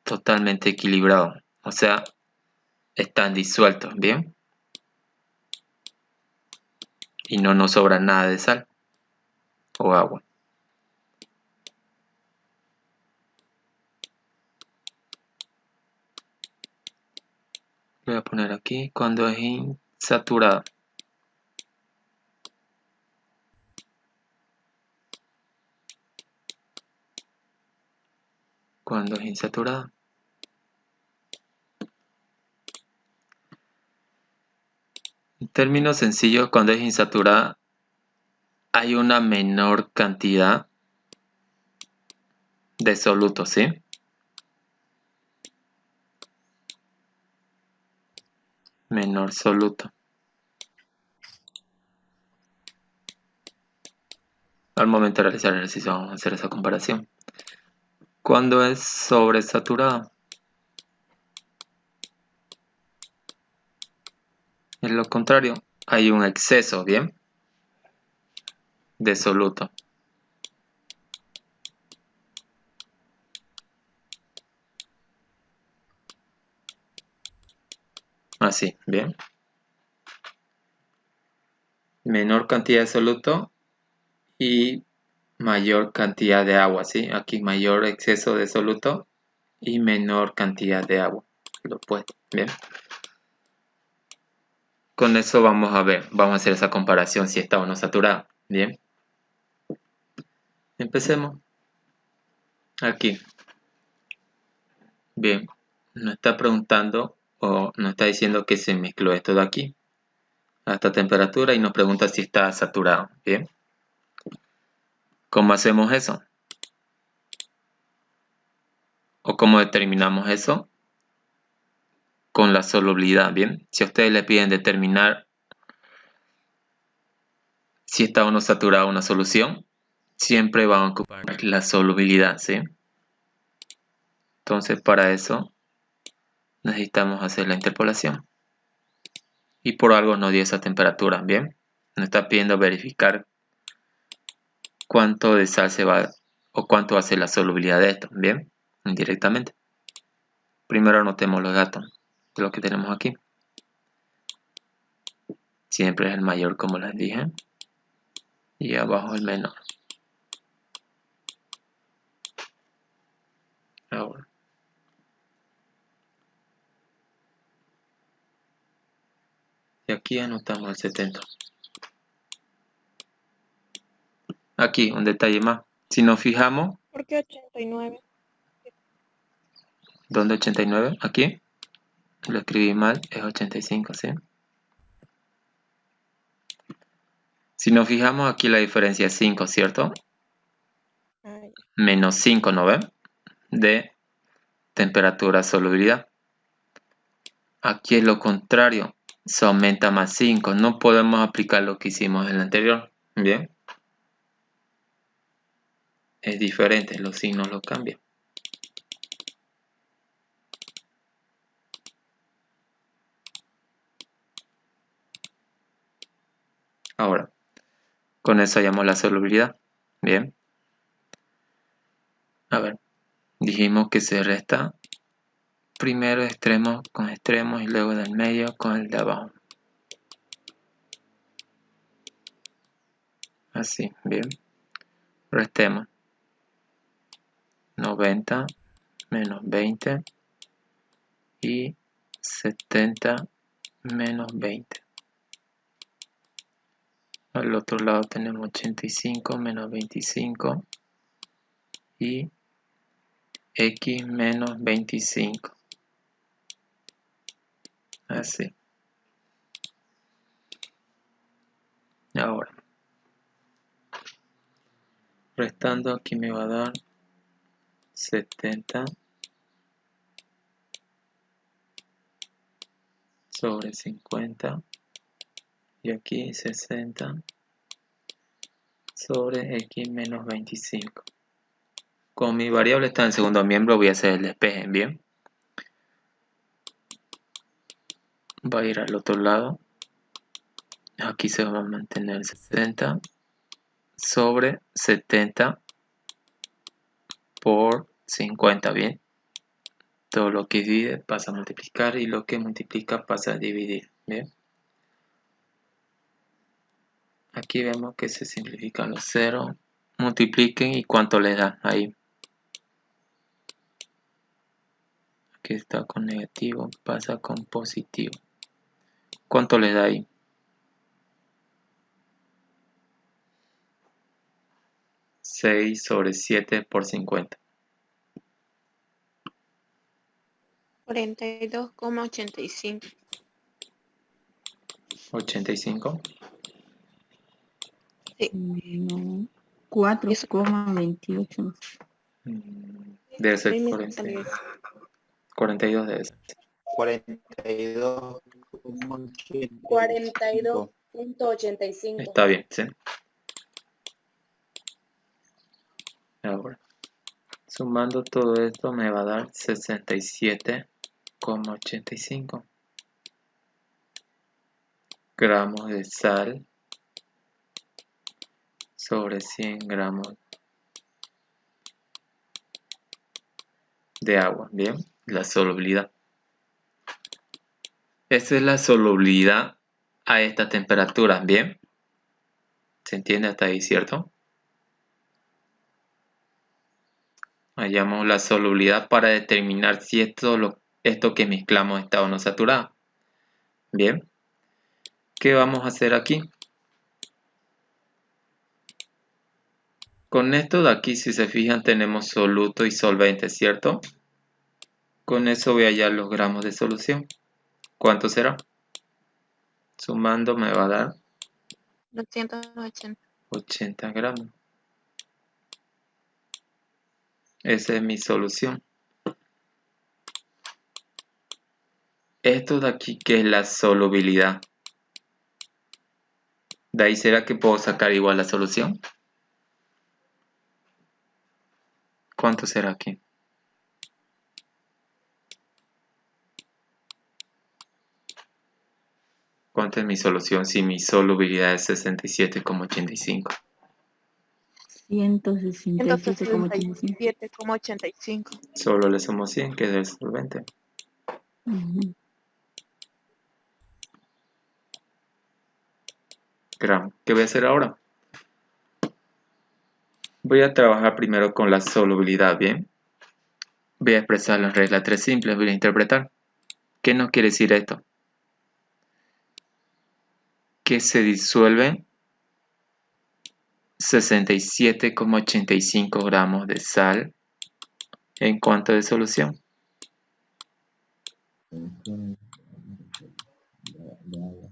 totalmente equilibrado, o sea, están disueltos, ¿bien? Y no nos sobra nada de sal o agua. Voy a poner aquí cuando es insaturado. Cuando es insaturado. En términos sencillos, cuando es insaturada, hay una menor cantidad de soluto, ¿sí? Menor soluto. Al momento de realizar el ejercicio vamos a hacer esa comparación. Cuando es sobresaturada, es lo contrario, hay un exceso, ¿bien? De soluto. Así, ¿bien? Menor cantidad de soluto y mayor cantidad de agua, ¿sí? Aquí mayor exceso de soluto y menor cantidad de agua. Lo opuesto, ¿bien? Con eso vamos a ver, vamos a hacer esa comparación si está o no saturada, ¿bien? Empecemos. Aquí. Bien, nos está preguntando o nos está diciendo que se mezcló esto de aquí a esta temperatura y nos pregunta si está saturado, ¿bien? ¿Cómo hacemos eso? ¿O cómo determinamos eso? Con la solubilidad, ¿bien? Si a ustedes le piden determinar si está o no saturada una solución, siempre van a ocupar la solubilidad, ¿sí? Entonces, para eso necesitamos hacer la interpolación. Y por algo nos dio esa temperatura, ¿bien? Nos está pidiendo verificar cuánto de sal se va o cuánto hace la solubilidad de esto, ¿bien? Indirectamente. Primero anotemos los datos de lo que tenemos aquí. Siempre es el mayor, como les dije. Y abajo el menor. Ahora. Y aquí anotamos el 70. Aquí, un detalle más. Si nos fijamos... ¿Por qué 89? ¿Dónde 89? Aquí. Lo escribí mal, es 85, ¿sí? Si nos fijamos aquí la diferencia es 5, ¿cierto? Menos 5, ¿no ven? De temperatura solubilidad. Aquí es lo contrario. Se aumenta más 5. No podemos aplicar lo que hicimos en el anterior. Bien. Es diferente. Los signos los cambian. Ahora. Con eso hallamos la solubilidad. Bien. A ver. Dijimos que se resta primero extremos con extremos y luego del medio con el de abajo. Así. Bien. Restemos. 90 menos 20 y 70 menos 20. Al otro lado tenemos 85 menos 25 y x menos 25. Así. Ahora, restando aquí me va a dar 70 sobre 50 y aquí 60 sobre x menos 25. Como mi variable está en el segundo miembro, voy a hacer el despeje, ¿bien? Va a ir al otro lado. Aquí se va a mantener 60 sobre 70 por 50, ¿bien? Todo lo que divide pasa a multiplicar y lo que multiplica pasa a dividir, ¿bien? Aquí vemos que se simplifican los ceros, multipliquen y cuánto les da ahí. Aquí está con negativo, pasa con positivo. ¿Cuánto les da ahí? 6 sobre 7 por 50. 42,85. 85. No. 4,28. Debe ser A mí me 40, salió eso. 42 debe ser. 42,85. 42.85. Está bien, ¿sí? Ahora, sumando todo esto me va a dar 67,85 gramos de sal sobre 100 gramos de agua. Bien, la solubilidad. Esta es la solubilidad a esta temperatura. Bien, ¿se entiende hasta ahí, cierto? Hallamos la solubilidad para determinar si esto que mezclamos está o no saturado. Bien, ¿qué vamos a hacer aquí? Con esto de aquí, si se fijan, tenemos soluto y solvente, ¿cierto? Con eso voy a hallar los gramos de solución. ¿Cuánto será? Sumando me va a dar 280. 80 gramos. Esa es mi solución. Esto de aquí, que es la solubilidad. ¿De ahí será que puedo sacar igual la solución? ¿Cuánto será aquí? ¿Cuánto es mi solución si mi solubilidad es 67,85? 167,85. 167,85. Solo le sumo 100, que es el solvente. Ujú. Gramos. ¿Qué voy a hacer ahora? Voy a trabajar primero con la solubilidad, ¿bien? Voy a expresar la regla 3 simples, voy a interpretar. ¿Qué nos quiere decir esto? Que se disuelven 67,85 gramos de sal en cuanto de solución. De agua.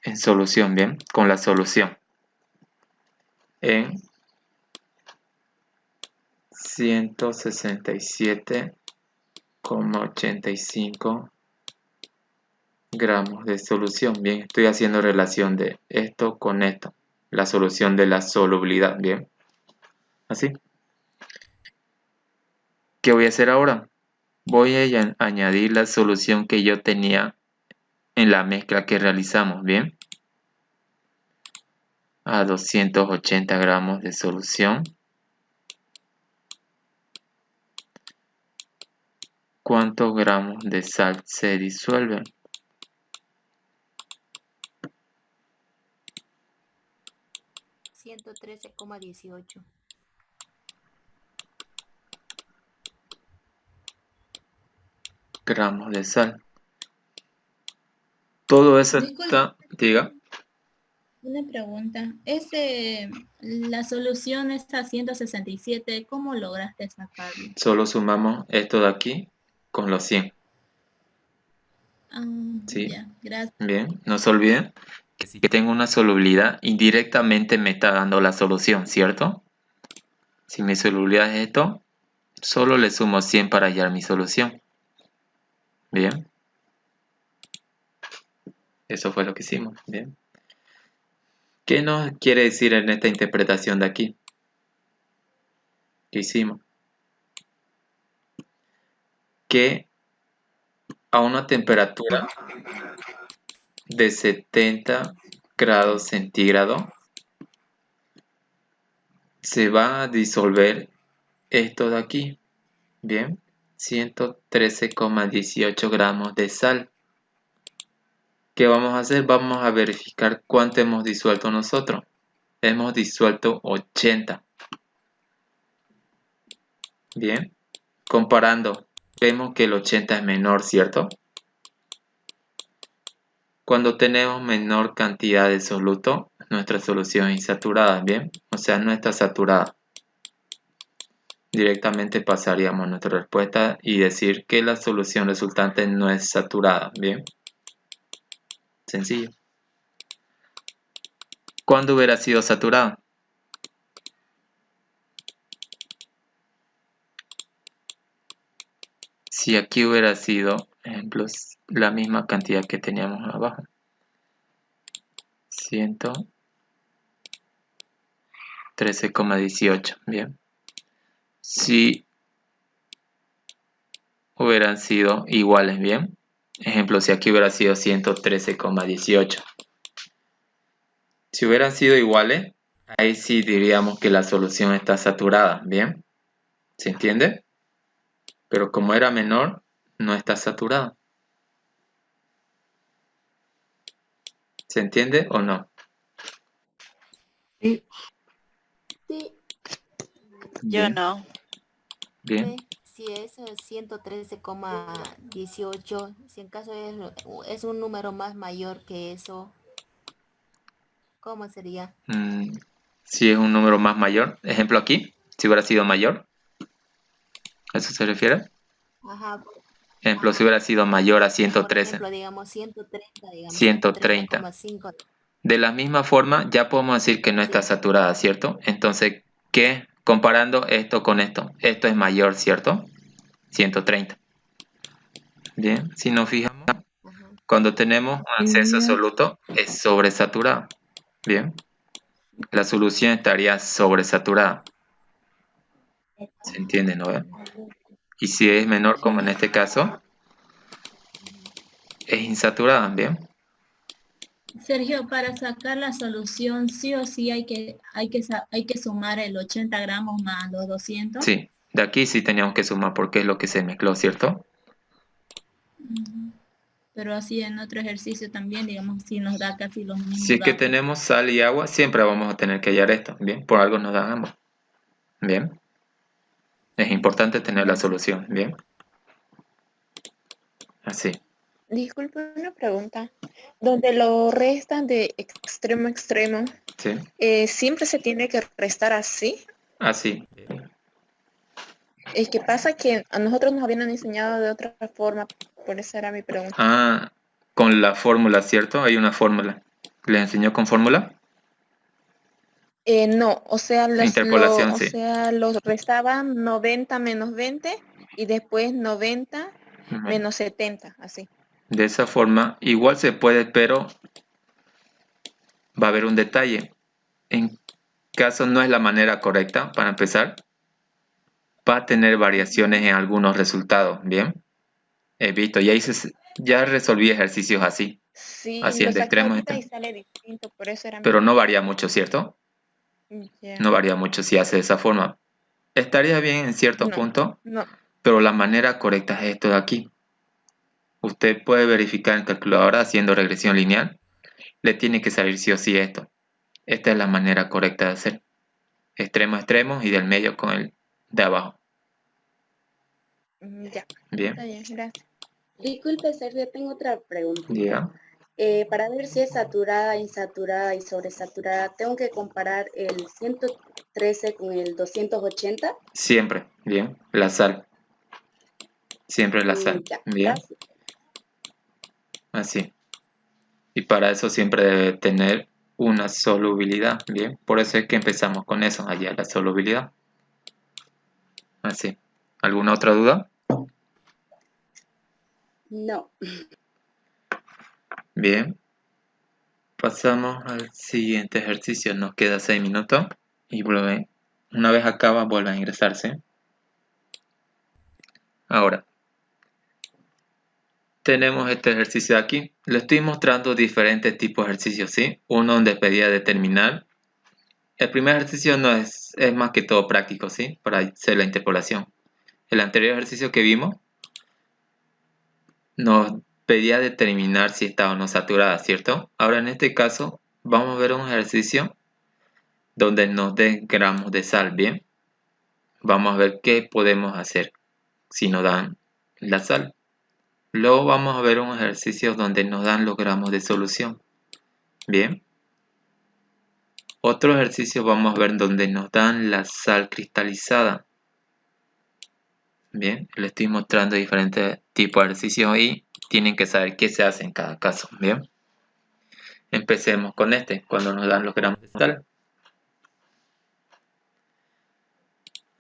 En solución, ¿bien? Con la solución. En 167,85 gramos de solución. Bien, estoy haciendo relación de esto con esto. La solución de la solubilidad, ¿bien? Así. ¿Qué voy a hacer ahora? Voy a añadir la solución que yo tenía en la mezcla que realizamos, ¿bien? A 280 gramos de solución. ¿Cuántos gramos de sal se disuelven? 113,18. Gramos de sal. Todo eso Disculpe, está, diga, una pregunta. La solución está 167. ¿Cómo lograste sacarlo? solo sumamos esto de aquí con los 100. Ah, ¿Sí? ya, gracias. Bien, no se olviden que tengo una solubilidad, indirectamente me está dando la solución, ¿cierto? Si mi solubilidad es esto, solo le sumo 100 para hallar mi solución. Bien. Eso fue lo que hicimos. Bien. ¿Qué nos quiere decir en esta interpretación de aquí? ¿Qué hicimos? Que a una temperatura de 70 grados centígrados se va a disolver esto de aquí. Bien. 113,18 gramos de sal. ¿Qué vamos a hacer? Vamos a verificar cuánto hemos disuelto nosotros. Hemos disuelto 80. Bien. Comparando, vemos que el 80 es menor, ¿cierto? Cuando tenemos menor cantidad de soluto, nuestra solución es insaturada, ¿bien? O sea, no está saturada. Directamente pasaríamos nuestra respuesta y decir que la solución resultante no es saturada, ¿bien? Sencillo. ¿Cuándo hubiera sido saturado? Si aquí hubiera sido, ejemplos, la misma cantidad que teníamos abajo. 113,18. Bien. Si hubieran sido iguales, bien. Ejemplo, si aquí hubiera sido 113,18. Si hubieran sido iguales, ahí sí diríamos que la solución está saturada, ¿bien? ¿Se entiende? Pero como era menor, no está saturada. ¿Se entiende o no? Sí. Sí, Yo Bien, no. bien. Si es 113,18, si en caso es un número más mayor que eso, ¿cómo sería? Si es un número más mayor, ejemplo aquí, si hubiera sido mayor, ¿a eso se refiere? Ajá, Ejemplo, si ajá. hubiera sido mayor a Por 113, ejemplo, digamos 130, digamos 130. 130,5. De la misma forma, ya podemos decir que no está Sí, saturada, ¿cierto? Entonces, ¿qué? Comparando esto con esto, esto es mayor, ¿cierto? 130. Bien, si nos fijamos, ajá. cuando tenemos un acceso absoluto, es sobresaturado. Bien, la solución estaría sobresaturada. ¿Se entiende, no? Y si es menor, como en este caso, es insaturada, ¿bien? Sergio, para sacar la solución, sí o sí hay que sumar el 80 gramos más los 200. Sí, de aquí sí teníamos que sumar porque es lo que se mezcló, ¿cierto? Ujú. Pero así en otro ejercicio también, digamos, si nos da casi los Si mismos es que datos. tenemos sal y agua, siempre vamos a tener que hallar esto, ¿bien? Por algo nos dan ambos, ¿bien? Es importante tener la Gracias. solución, ¿bien? Así, Disculpe una pregunta. Donde lo restan de extremo a extremo, ¿sí? ¿siempre se tiene que restar así? Así, Es que pasa que a nosotros nos habían enseñado de otra forma, por eso era mi pregunta. ah, con la fórmula, ¿cierto? Hay una fórmula. ¿Les enseñó con fórmula? No, o sea, Interpolación, sí. los restaban 90 menos 20 y después 90 Ujú. menos 70, así. De esa forma, igual se puede, pero va a haber un detalle. En caso no es la manera correcta, para empezar, va a tener variaciones en algunos resultados, ¿bien? He visto, ya resolví ejercicios así, Sí, lo haciendo saqué extremos, ahorita y sale distinto, por eso era mi pero no pregunta. varía mucho, ¿cierto? Ya. No varía mucho si hace de esa forma. Estaría bien en cierto No, punto, no. pero la manera correcta es esto de aquí. Usted puede verificar en calculadora haciendo regresión lineal, le tiene que salir sí o sí esto. Esta es la manera correcta de hacer. Extremo a extremo y del medio con el de abajo. Ya. Bien, Está bien, gracias. disculpe, Sergio, tengo otra preguntita. ya. Para ver si es saturada, insaturada y sobresaturada, tengo que comparar el 113 con el 280. Siempre, bien. La sal. Siempre la sal. Ya, Bien, gracias. así. Y para eso siempre debe tener una solubilidad. Bien, por eso es que empezamos con eso, allá la solubilidad. Así. ¿Alguna otra duda? No. Bien. Pasamos al siguiente ejercicio. Nos queda 6 minutos. Y vuelve. Una vez acaba, vuelve a ingresarse. Ahora, tenemos este ejercicio de aquí. Le estoy mostrando diferentes tipos de ejercicios, ¿sí? Uno donde pedía determinar. El primer ejercicio no es más que todo práctico, ¿sí? Para hacer la interpolación. El anterior ejercicio que vimos nos pedía determinar si estaba o no saturada, ¿cierto? Ahora en este caso vamos a ver un ejercicio donde nos den gramos de sal, ¿bien? Vamos a ver qué podemos hacer si nos dan la sal. Luego vamos a ver un ejercicio donde nos dan los gramos de solución, ¿bien? Otro ejercicio vamos a ver donde nos dan la sal cristalizada. Bien, les estoy mostrando diferentes tipos de ejercicios y tienen que saber qué se hace en cada caso, ¿bien? Empecemos con este, cuando nos dan los gramos de sal.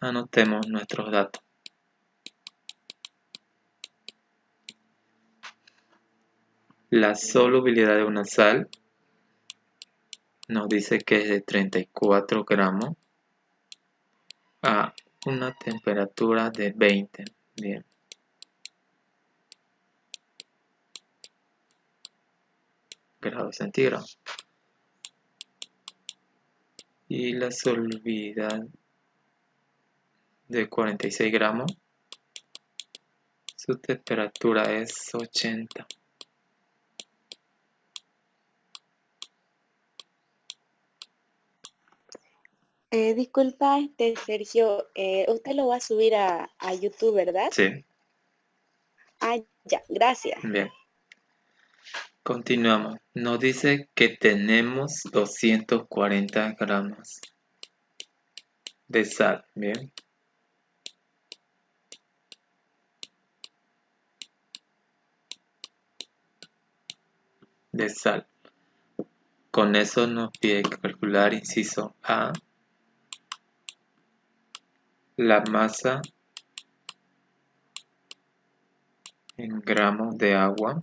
Anotemos nuestros datos. La solubilidad de una sal nos dice que es de 34 gramos a una temperatura de 20. Bien. Grados centígrados. Y la solubilidad de 46 gramos, su temperatura es 80. Disculpa, Sergio, usted lo va a subir a YouTube, ¿verdad? Sí. Ah, ya, gracias. Bien. Continuamos. Nos dice que tenemos 240 gramos de sal. Bien. De sal. Con eso nos pide calcular, inciso A, la masa en gramos de agua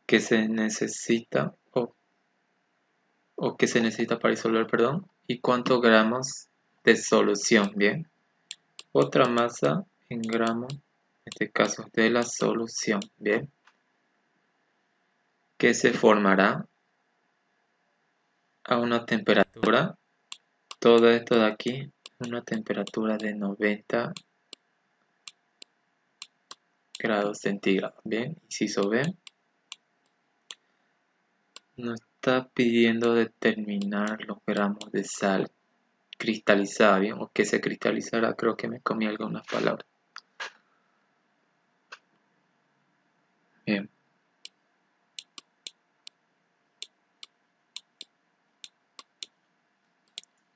que se necesita o que se necesita para disolver, perdón, y cuántos gramos de solución. Bien. Otra masa en gramos, en este caso de la solución. Bien. Que se formará a una temperatura, todo esto de aquí, una temperatura de 90 grados centígrados. Bien, inciso B. Nos está pidiendo determinar los gramos de sal cristalizada, bien, o que se cristalizará. Creo que me comí algunas palabras. Bien.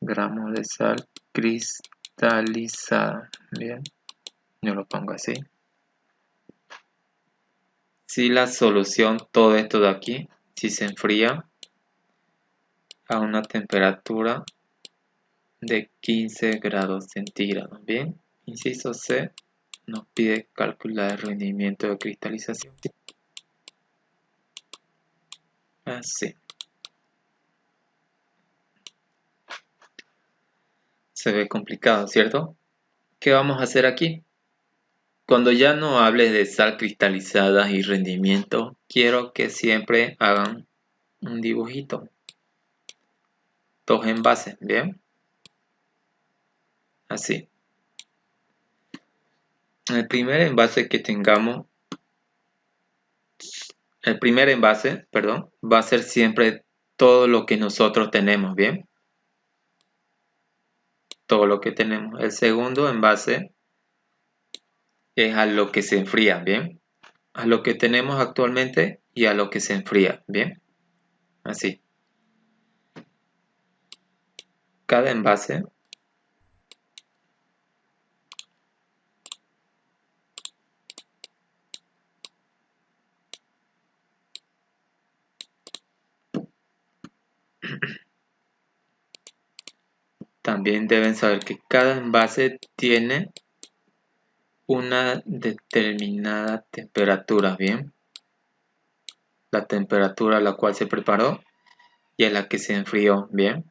Gramos de sal cristalizada. Bien, yo lo pongo así. Si la solución, todo esto de aquí, si se enfría a una temperatura de 15 grados centígrados. Bien, inciso C nos pide calcular el rendimiento de cristalización. Así. Se ve complicado, ¿cierto? ¿Qué vamos a hacer aquí? Cuando ya no hables de sal cristalizada y rendimiento, quiero que siempre hagan un dibujito. Dos envases, ¿bien? Así. El primer envase que tengamos, el primer envase, perdón, va a ser siempre todo lo que nosotros tenemos, ¿bien? Todo lo que tenemos. El segundo envase es a lo que se enfría, ¿bien? A lo que tenemos actualmente y a lo que se enfría, ¿bien? Así. Cada envase también deben saber que cada envase tiene una determinada temperatura, ¿bien? La temperatura a la cual se preparó y a la que se enfrió, ¿bien?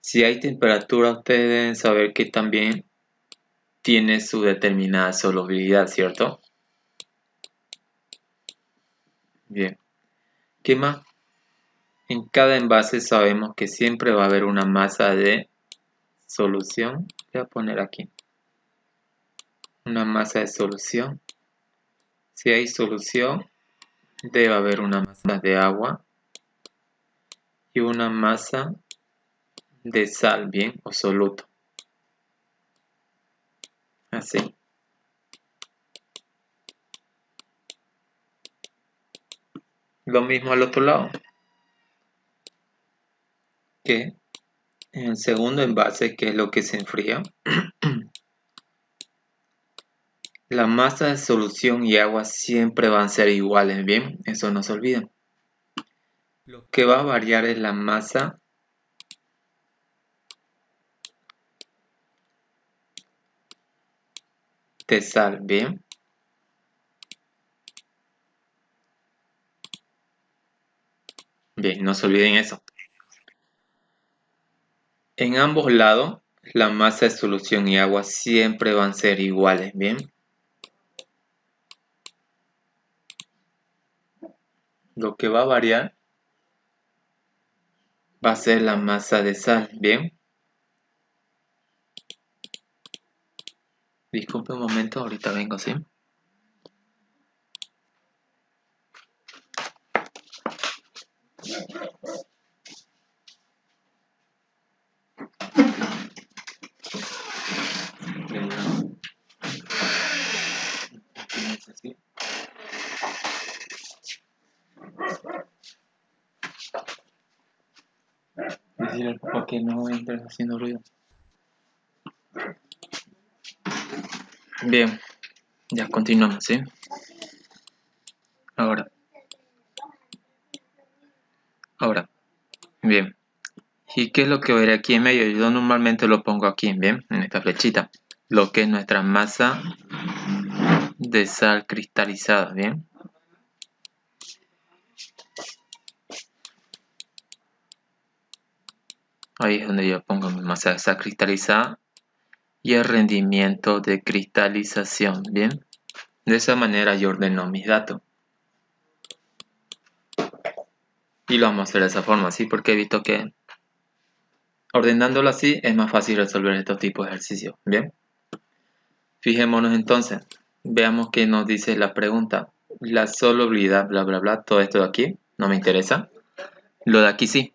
Si hay temperatura, ustedes deben saber que también tiene su determinada solubilidad, ¿cierto? Bien. ¿Qué más? En cada envase sabemos que siempre va a haber una masa de solución. Voy a poner aquí. Una masa de solución. Si hay solución, debe haber una masa de agua y una masa de sal, bien, o soluto. Así. Lo mismo al otro lado. Que en el segundo envase, que es lo que se enfría, La masa de solución y agua siempre van a ser iguales, ¿bien? Eso no se olviden. Lo que va a variar es la masa de sal, ¿bien? Bien, no se olviden eso. En ambos lados, la masa de solución y agua siempre van a ser iguales, ¿bien? Lo que va a variar va a ser la masa de sal, ¿bien? Disculpe un momento, ahorita vengo, ¿sí? Decirle al papá que no entres haciendo ruido. Bien, ya continuamos, ¿sí? Ahora, bien. ¿Y qué es lo que veré aquí en medio? Yo normalmente lo pongo aquí, bien, en esta flechita. Lo que es nuestra masa de sal cristalizada, bien. Ahí es donde yo pongo mi masa de sal cristalizada y el rendimiento de cristalización, bien. De esa manera yo ordeno mis datos. Y lo vamos a hacer de esa forma, ¿sí? Porque he visto que ordenándolo así es más fácil resolver estos tipos de ejercicios, ¿bien? Fijémonos entonces, veamos qué nos dice la pregunta. La solubilidad, bla, bla, bla, todo esto de aquí no me interesa. Lo de aquí sí.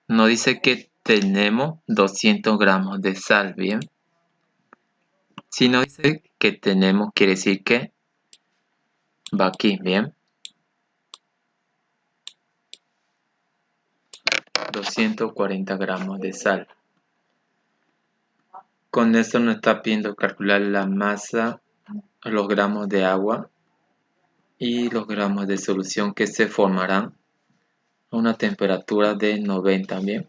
Nos dice que tenemos 200 gramos de sal, ¿bien? Si nos dice que tenemos, quiere decir que va aquí, ¿bien? 240 gramos de sal. Con esto nos está pidiendo calcular la masa, los gramos de agua y los gramos de solución que se formarán a una temperatura de 90, ¿bien?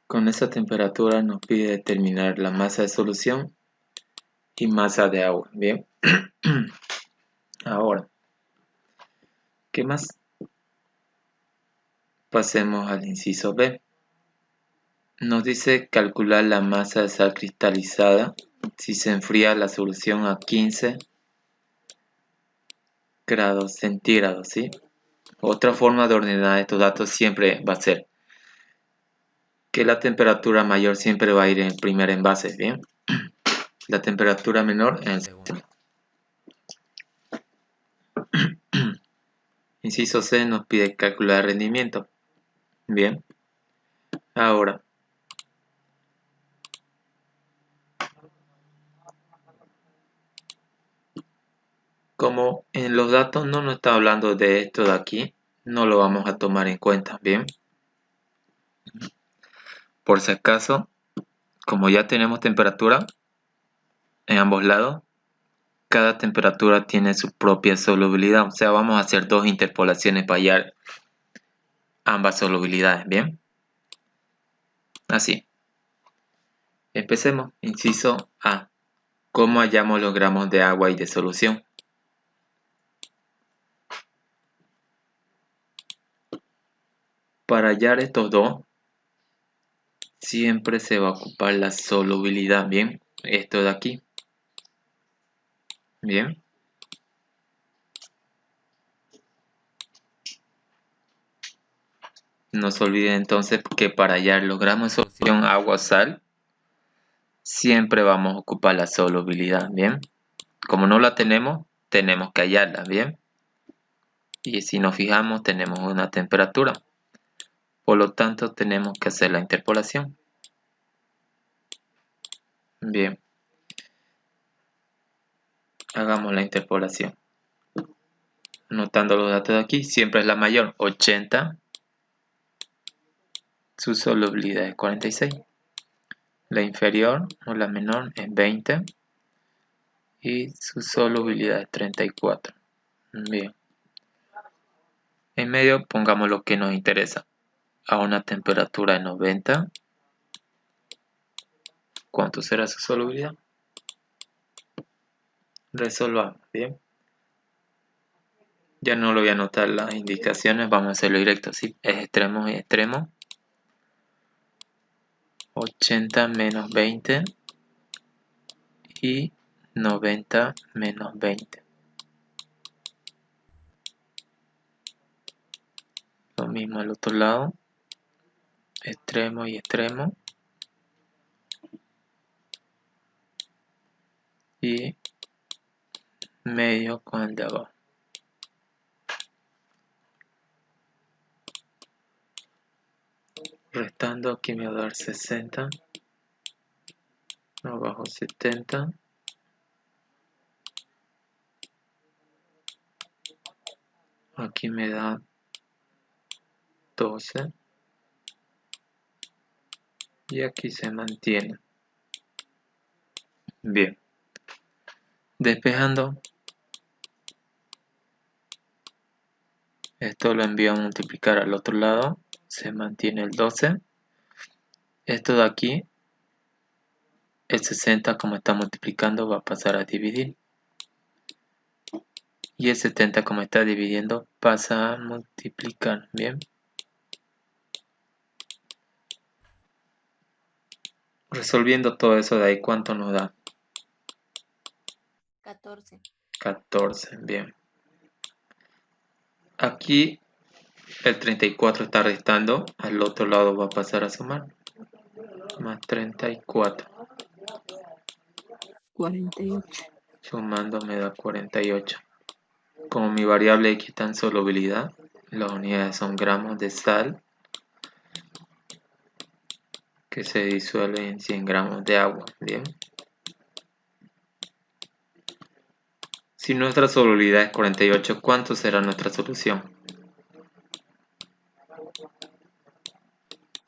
Con esa temperatura nos pide determinar la masa de solución y masa de agua, ¿bien? Ahora, ¿qué más? Pasemos al inciso B. Nos dice calcular la masa de sal cristalizada si se enfría la solución a 15 grados centígrados, ¿sí? Otra forma de ordenar estos datos siempre va a ser que la temperatura mayor siempre va a ir en el primer envase, ¿bien? La temperatura menor en el segundo. Inciso C nos pide calcular el rendimiento. Bien. Ahora, como en los datos no nos está hablando de esto de aquí, no lo vamos a tomar en cuenta, ¿bien? Por si acaso, como ya tenemos temperatura en ambos lados, cada temperatura tiene su propia solubilidad. O sea, vamos a hacer dos interpolaciones para hallar ambas solubilidades, ¿bien? Así. Empecemos. Inciso A. ¿Cómo hallamos los gramos de agua y de solución? Para hallar estos dos, siempre se va a ocupar la solubilidad, ¿bien? Esto de aquí. Bien. No se olviden entonces que para hallar los gramos de solución agua-sal, siempre vamos a ocupar la solubilidad, ¿bien? Como no la tenemos, tenemos que hallarla, ¿bien? Y si nos fijamos, tenemos una temperatura. Por lo tanto, tenemos que hacer la interpolación. Bien. Hagamos la interpolación. Anotando los datos de aquí, siempre es la mayor, 80. Su solubilidad es 46. La inferior o la menor es 20 y su solubilidad es 34. Bien. En medio pongamos lo que nos interesa. A una temperatura de 90. ¿Cuánto será su solubilidad? Resolvamos, bien. Ya no lo voy a anotar las indicaciones, vamos a hacerlo directo, ¿sí? Es extremo y extremo. 80 menos 20 y 90 menos 20. Lo mismo al otro lado. Extremo y extremo. Y medio con el de abajo. Restando aquí me va a dar 60. Abajo 70. Aquí me da 12. Y aquí se mantiene. Bien. Despejando. Esto lo envío a multiplicar al otro lado. Se mantiene el 12. Esto de aquí, el 60 como está multiplicando va a pasar a dividir. Y el 70 como está dividiendo pasa a multiplicar. Bien. Resolviendo todo eso de ahí, ¿cuánto nos da? 14. 14. Bien. Aquí el 34 está restando. Al otro lado va a pasar a sumar. Más 34. 48. Sumando me da 48. Como mi variable x está en solubilidad, las unidades son gramos de sal que se disuelve en 100 gramos de agua. Bien. Si nuestra solubilidad es 48, ¿cuánto será nuestra solución?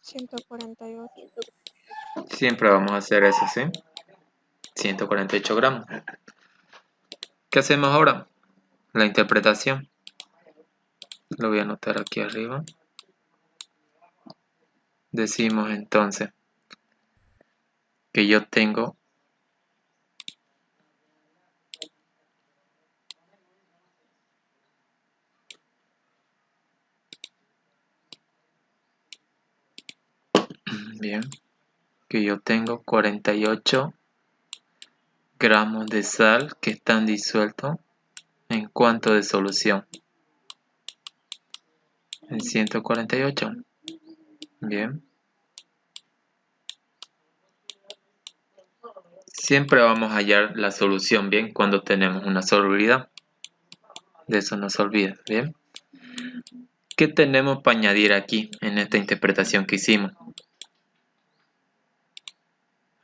148. Siempre vamos a hacer eso, ¿sí? 148 gramos. ¿Qué hacemos ahora? La interpretación. Lo voy a anotar aquí arriba. Decimos entonces que yo tengo bien, que yo tengo 48 gramos de sal que están disueltos en cuánto de solución, en 148. Bien, siempre vamos a hallar la solución, bien, cuando tenemos una solubilidad. De eso no se olvida. Bien, ¿qué tenemos para añadir aquí en esta interpretación que hicimos?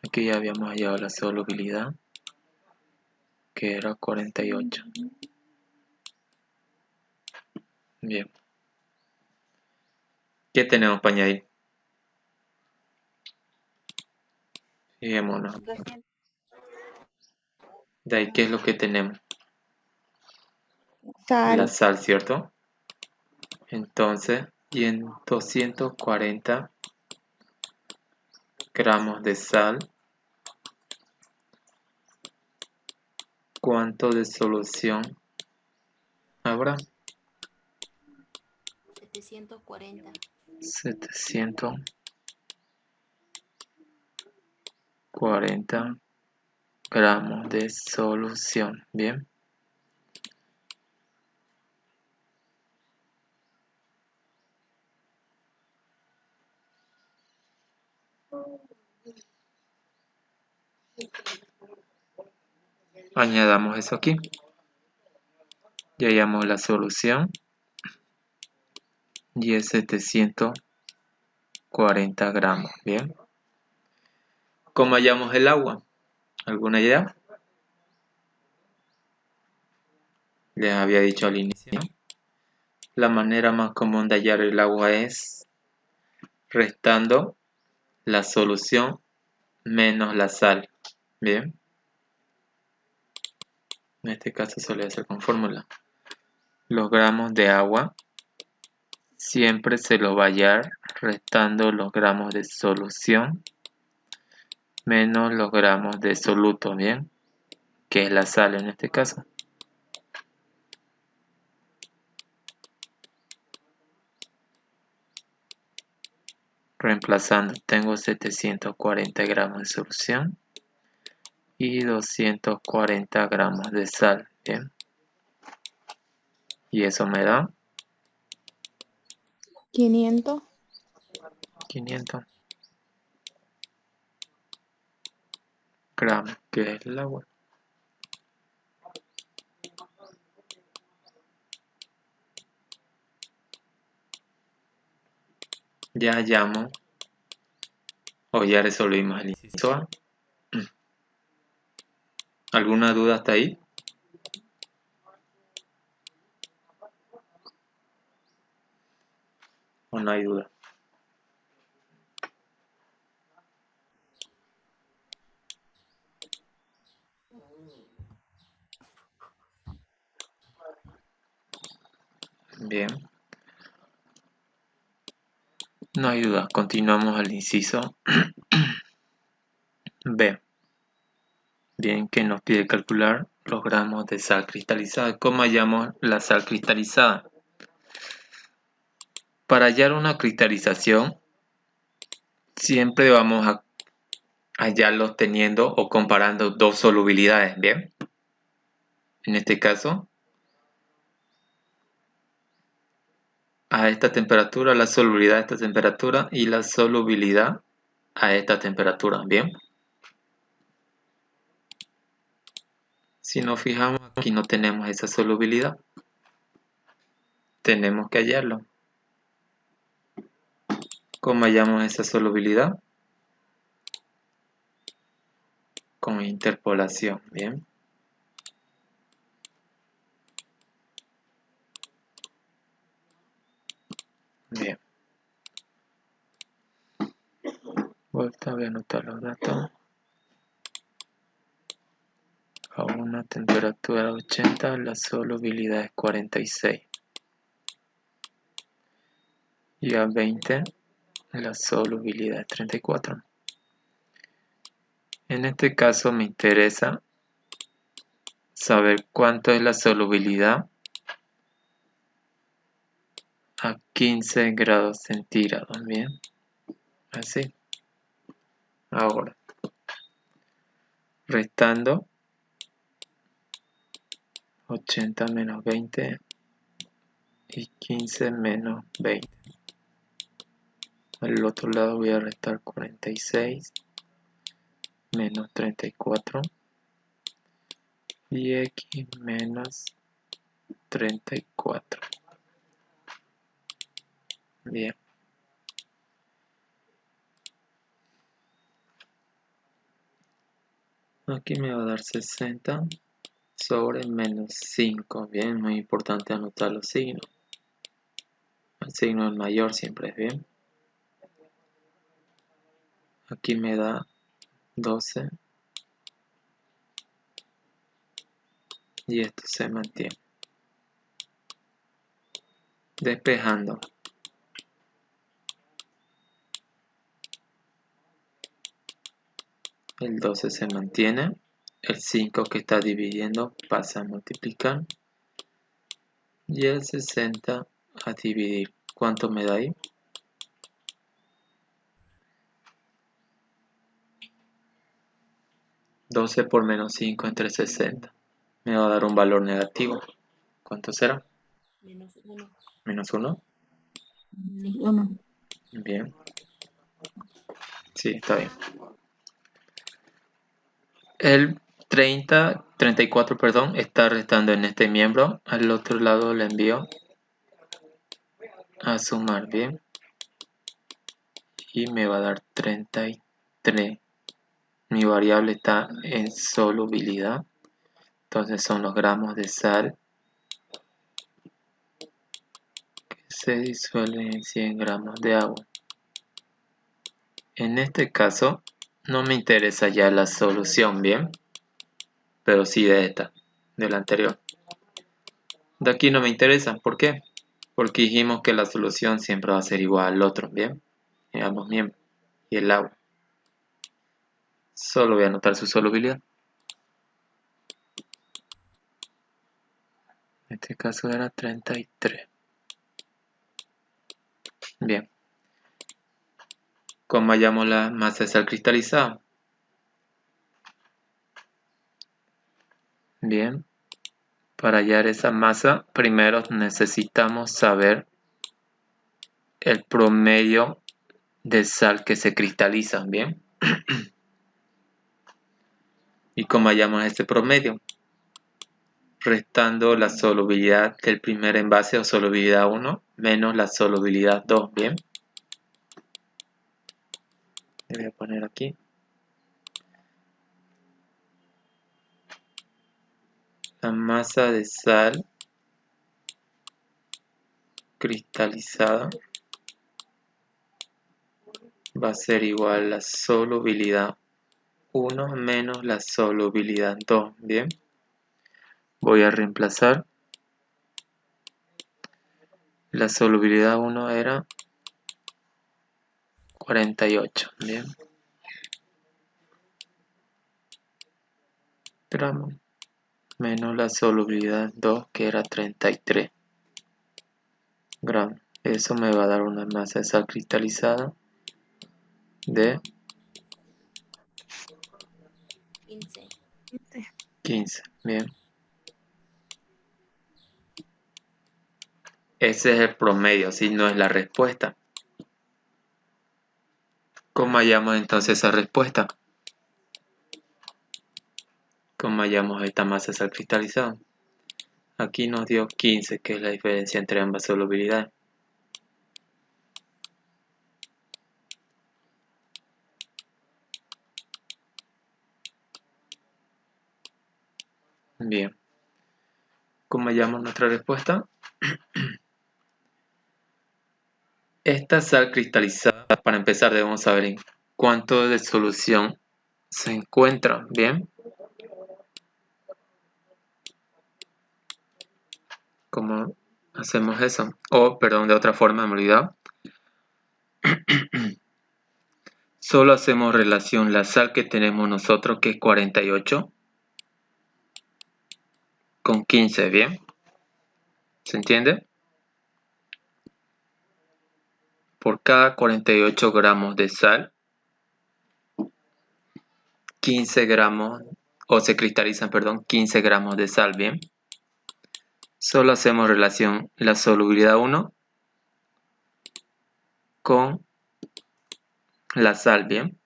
Aquí ya habíamos hallado la solubilidad, que era 48. Bien, ¿qué tenemos para añadir? Fijémonos. 200. De ahí, ¿qué es lo que tenemos? La Sal. sal, ¿cierto? Entonces, y en 240 gramos de sal, ¿cuánto de solución habrá? 740. 740 gramos de solución. Bien. Añadamos eso aquí. Ya hallamos la solución. Y es 740 gramos. Bien. ¿Cómo hallamos el agua? ¿Alguna idea? Les había dicho al inicio. La manera más común de hallar el agua es restando la solución menos la sal. Bien. En este caso se le hace con fórmula. Los gramos de agua siempre se los va a hallar restando los gramos de solución menos los gramos de soluto, bien, que es la sal en este caso. Reemplazando, tengo 740 gramos de solución y 240 gramos de sal, bien. Y eso me da 500. 500 gramos, que es el agua. Ya hallamos o ya resolvimos el inciso A. ¿Alguna duda hasta ahí? ¿O no hay duda? Bien. No hay duda. Continuamos al inciso B. Bien, que nos pide calcular los gramos de sal cristalizada. ¿Cómo hallamos la sal cristalizada? Para hallar una cristalización, siempre vamos a hallarlos teniendo o comparando dos solubilidades, ¿bien? En este caso, a esta temperatura, la solubilidad a esta temperatura y la solubilidad a esta temperatura, ¿bien? Si nos fijamos, aquí no tenemos esa solubilidad. Tenemos que hallarlo. ¿Cómo hallamos esa solubilidad? Con interpolación, ¿bien? Bien. Voy a anotar los datos. A una temperatura de 80, la solubilidad es 46. Y a 20, la solubilidad es 34. En este caso me interesa saber cuánto es la solubilidad a 15 grados centígrados, ¿bien? Así. Ahora, restando 80 menos 20 y 15 menos 20. Al otro lado voy a restar 46 menos 34 y x menos 34. Bien. Aquí me va a dar 60 sobre menos 5. Bien, muy importante anotar los signos. El signo del mayor siempre es bien. Aquí me da 12. Y esto se mantiene. Despejando. El 12 se mantiene. El 5 que está dividiendo pasa a multiplicar. Y el 60 a dividir. ¿Cuánto me da ahí? 12 por menos 5 entre 60. Me va a dar un valor negativo. ¿Cuánto será? Menos 1. Menos 1. Uno. Bien. Sí, está bien. El 34, perdón, está restando en este miembro. Al otro lado le envío a sumar, bien. Y me va a dar 33. Mi variable está en solubilidad. Entonces son los gramos de sal que se disuelven en 100 gramos de agua. En este caso, No me interesa ya la solución, ¿bien? Pero sí de esta, de la anterior. De aquí no me interesa, ¿por qué? Porque dijimos que la solución siempre va a ser igual al otro, ¿bien? En ambos miembros. Y el agua. Solo voy a anotar su solubilidad. En este caso era 33. Bien. ¿Cómo hallamos la masa de sal cristalizada? Bien. Para hallar esa masa, primero necesitamos saber el promedio de sal que se cristaliza, ¿bien? ¿Y cómo hallamos este promedio? Restando la solubilidad del primer envase o solubilidad 1 menos la solubilidad 2, ¿bien? Le voy a poner aquí. La masa de sal cristalizada va a ser igual a la solubilidad 1 menos la solubilidad 2, ¿bien? Voy a reemplazar. La solubilidad 1 era 48, ¿bien? Gramos menos la solubilidad 2 que era 33 gramos. Eso me va a dar una masa de sal cristalizada de 15. 15, bien. Ese es el promedio, si no es la respuesta. ¿Cómo hallamos entonces esa respuesta? ¿Cómo hallamos esta masa de sal cristalizada? Aquí nos dio 15, que es la diferencia entre ambas solubilidades. Bien. ¿Cómo hallamos nuestra respuesta? Esta sal cristalizada, para empezar, debemos saber en cuánto de solución se encuentra. Bien. ¿Cómo hacemos eso? O, perdón, de otra forma, me he olvidado. Solo hacemos relación la sal que tenemos nosotros, que es 48, con 15, ¿bien? ¿Se entiende? Por cada 48 gramos de sal, 15 gramos, o se cristalizan, perdón, 15 gramos de sal, ¿bien? Solo hacemos relación la solubilidad 1 con la sal, ¿bien?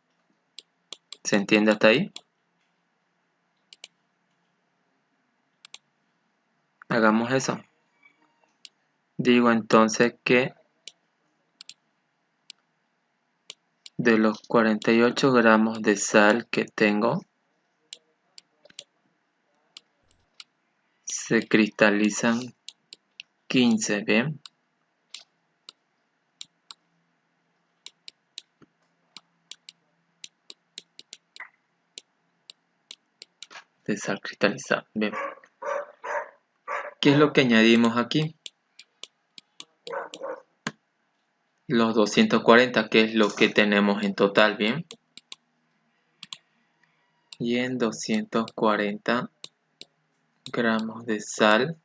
¿Se entiende hasta ahí? Hagamos eso. Digo entonces que de los 48 gramos de sal que tengo, se cristalizan 15, ¿bien? De sal cristalizada, ¿bien? ¿Qué es lo que añadimos aquí? Los 240, que es lo que tenemos en total, ¿bien? Y en 240 gramos de sal,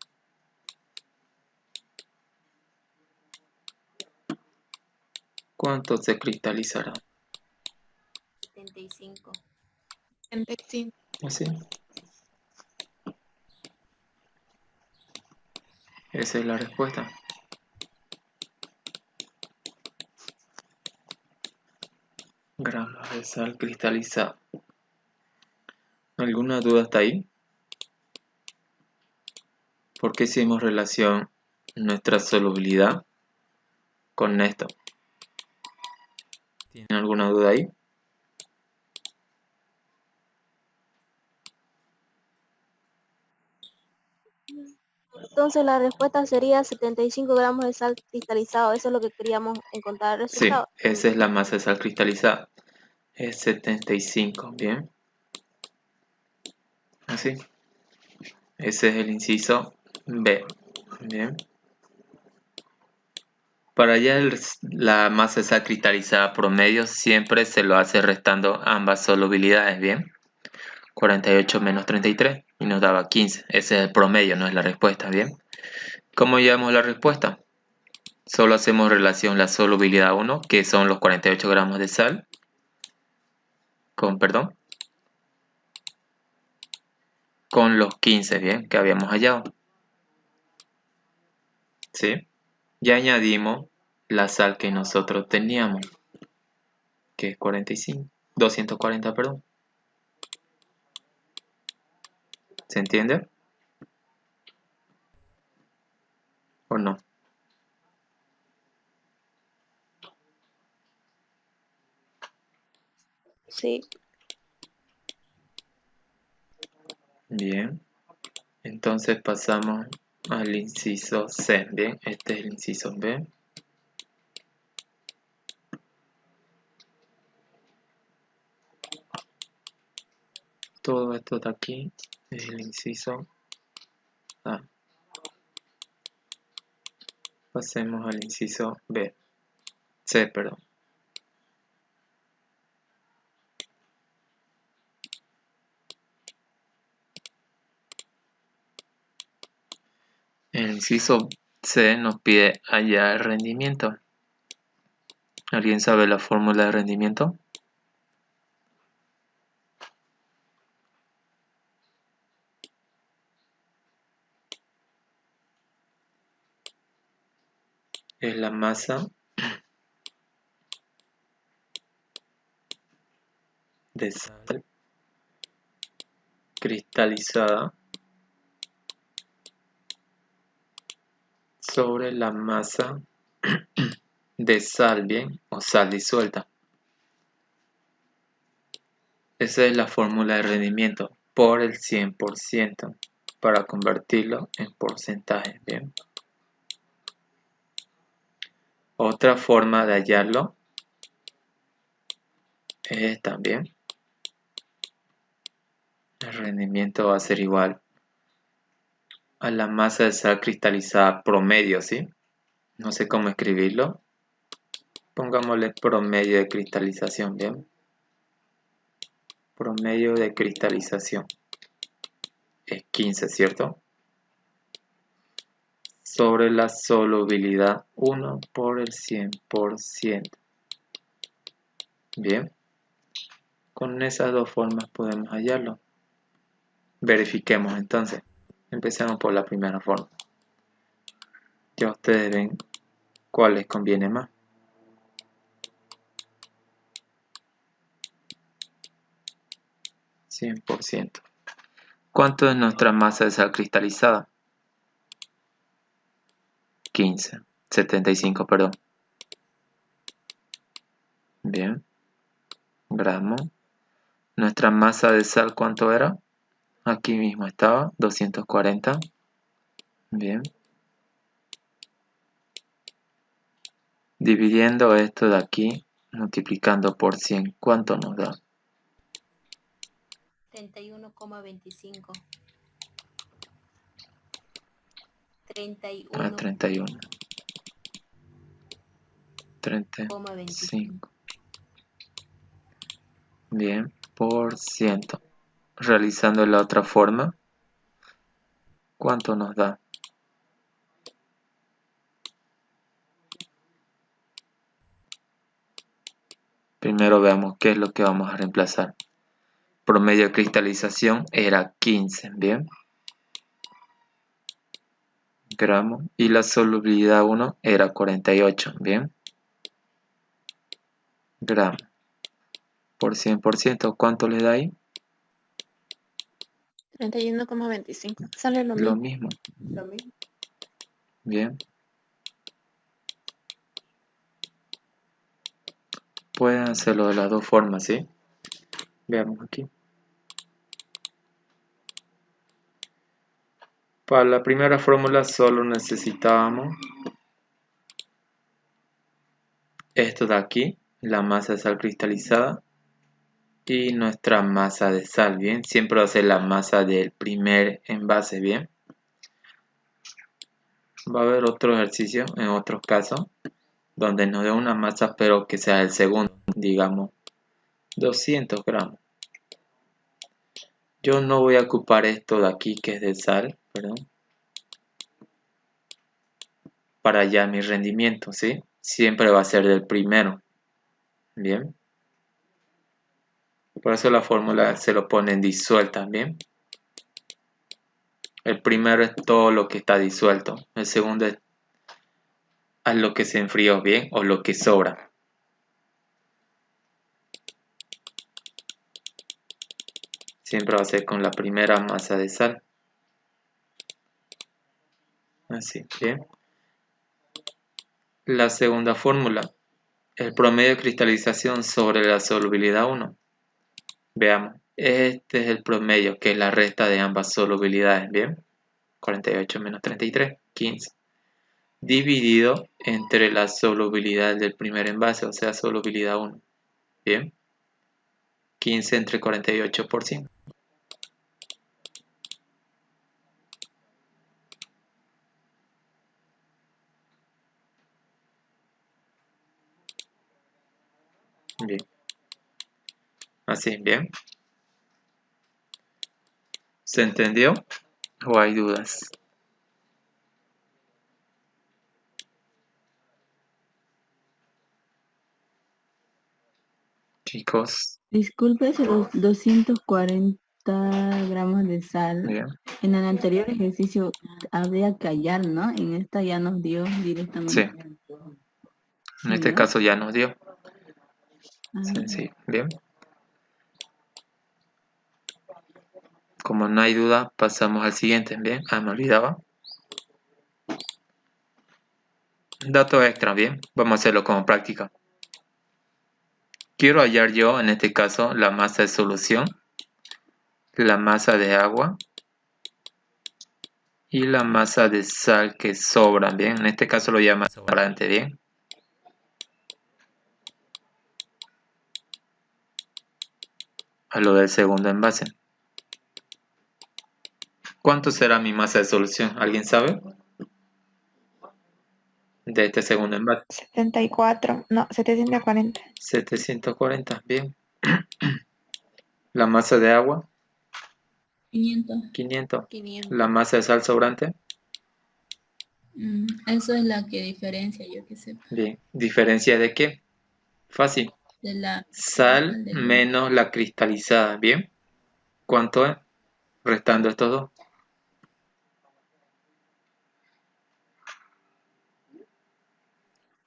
¿cuánto se cristalizará? 75. 75. ¿Así? Esa es la respuesta. Gramos de sal cristalizada. ¿Alguna duda hasta ahí? ¿Por qué hicimos relación nuestra solubilidad con esto? ¿Tienen alguna duda ahí? Entonces la respuesta sería 75 gramos de sal cristalizado. Eso es lo que queríamos encontrar el Sí, resultado. esa es la masa de sal cristalizada. es 75, bien. Así. Ese es el inciso B, bien. Para hallar la masa esa cristalizada promedio siempre se lo hace restando ambas solubilidades, bien. 48 menos 33 y nos daba 15. Ese es el promedio, no es la respuesta, bien. ¿Cómo llevamos la respuesta? Solo hacemos relación la solubilidad 1, que son los 48 gramos de sal, con los 15, bien, que habíamos hallado. ¿Sí? Y añadimos la sal que nosotros teníamos, que es 240, perdón. ¿Se entiende? ¿O no? Sí. Bien. Entonces pasamos al inciso C. Bien, este es el inciso B. Todo esto de aquí es el inciso A. Pasemos al inciso B. C, perdón. El inciso C nos pide hallar el rendimiento. ¿Alguien sabe la fórmula de rendimiento? Es la masa de sal cristalizada sobre la masa de sal, bien, o sal disuelta. Esa es la fórmula de rendimiento por el 100% para convertirlo en porcentaje, bien. Otra forma de hallarlo es también. El rendimiento va a ser igual a la masa de sal cristalizada promedio, ¿sí? No sé cómo escribirlo. Pongámosle promedio de cristalización, bien. Promedio de cristalización es 15, ¿cierto? Sobre la solubilidad 1 por el 100%. Bien. Con esas dos formas podemos hallarlo. Verifiquemos entonces. Empecemos por la primera forma. Ya ustedes ven cuál les conviene más. %. ¿Cuánto es nuestra masa de sal cristalizada? 15. 75, perdón. Bien. Gramos. Nuestra masa de sal, ¿cuánto era? Aquí mismo estaba, 240. Bien. Dividiendo esto de aquí, multiplicando por 100, ¿cuánto nos da? 31,25. 31. 35. Bien, por ciento. Realizando la otra forma, ¿cuánto nos da? Primero veamos qué es lo que vamos a reemplazar. Promedio de cristalización era 15, bien. Gramos. Y la solubilidad 1 era 48, bien. Gramos. Por 100%, ¿cuánto le da ahí? 31,25. Sale lo Lo mismo. mismo. Bien. Pueden hacerlo de las dos formas, ¿sí? Veamos aquí. Para la primera fórmula solo necesitábamos esto de aquí, la masa de sal cristalizada, y nuestra masa de sal, bien. Siempre va a ser la masa del primer envase, bien. Va a haber otro ejercicio en otros casos donde nos dé una masa pero que sea el segundo, digamos 200 gramos. Yo no voy a ocupar esto de aquí que es de sal, perdón, para ya mi rendimiento, ¿sí? Siempre va a ser del primero, bien. Por eso la fórmula se lo ponen disuelta, bien. El primero es todo lo que está disuelto, el segundo es a lo que se enfrió, bien, o lo que sobra. Siempre va a ser con la primera masa de sal. Así, bien. La segunda fórmula, el promedio de cristalización sobre la solubilidad 1. Veamos, este es el promedio, que es la resta de ambas solubilidades, bien. 48 menos 33, 15. Dividido entre la solubilidad del primer envase, o sea, solubilidad 1. Bien. 15 entre 48%. Bien. Así, bien. ¿Se entendió? ¿O hay dudas? Chicos. Disculpe si los 240 gramos de sal. Bien. En el anterior ejercicio habría que hallar, ¿no? En esta ya nos dio Sí. directamente. En este ¿no? caso ya nos dio. Ah, Sencillo. Bien. Como no hay duda, pasamos al siguiente. Bien. Ah, me olvidaba. Dato extra. Bien. Vamos a hacerlo como práctica. Quiero hallar yo, en este caso, la masa de solución, la masa de agua y la masa de sal que sobran. Bien. En este caso lo llama sobrante. Bien. A lo del segundo envase. ¿Cuánto será mi masa de solución? ¿Alguien sabe? De este segundo envase. 74, no, 740. 740, bien. La masa de agua, 500. 500. 500. La masa de sal sobrante, Eso es la que diferencia, yo que sé, bien. ¿Diferencia de qué? Fácil. de la Sal del menos la cristalizada, bien. ¿Cuánto es? Restando estos dos.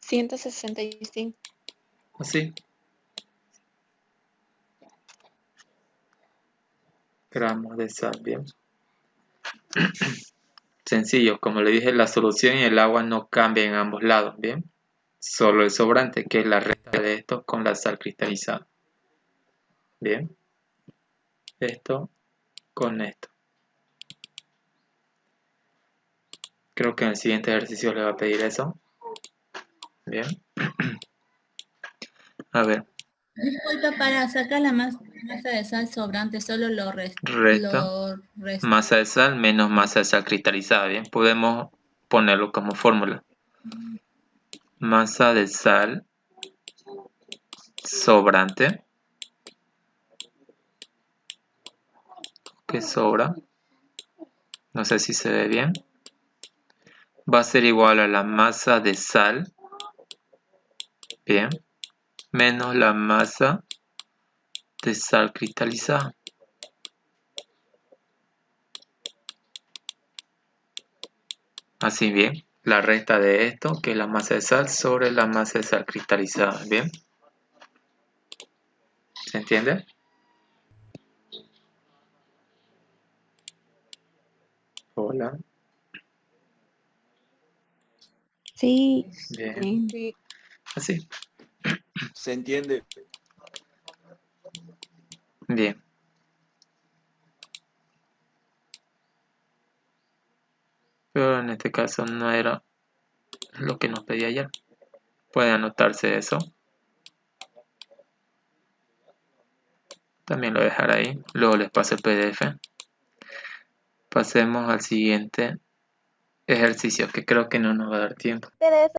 165. Así. Gramos de sal, bien. Sencillo, como le dije, la solución y el agua no cambian en ambos lados, bien. Solo el sobrante, que es la resta de esto con la sal cristalizada. Bien. Esto con esto. Creo que en el siguiente ejercicio le va a pedir eso. Bien. A ver. Disculpa, para sacar la masa de sal sobrante, solo lo Resto. resto. Masa de sal menos masa de sal cristalizada. Bien. Podemos ponerlo como fórmula. Masa de sal sobrante. Que sobra. No sé si se ve bien. Va a ser igual a la masa de sal. Bien. Menos la masa de sal cristalizada. Así bien. La resta de esto, que es la masa de sal, sobre la masa de sal cristalizada. Bien. ¿Se entiende? Hola. Sí. Bien. Sí. Así. ¿Se entiende? Bien. Pero en este caso no era lo que nos pedía ayer. Puede anotarse eso. También lo voy a dejar ahí. Luego les paso el PDF. Pasemos al siguiente ejercicio, que creo que no nos va a dar tiempo.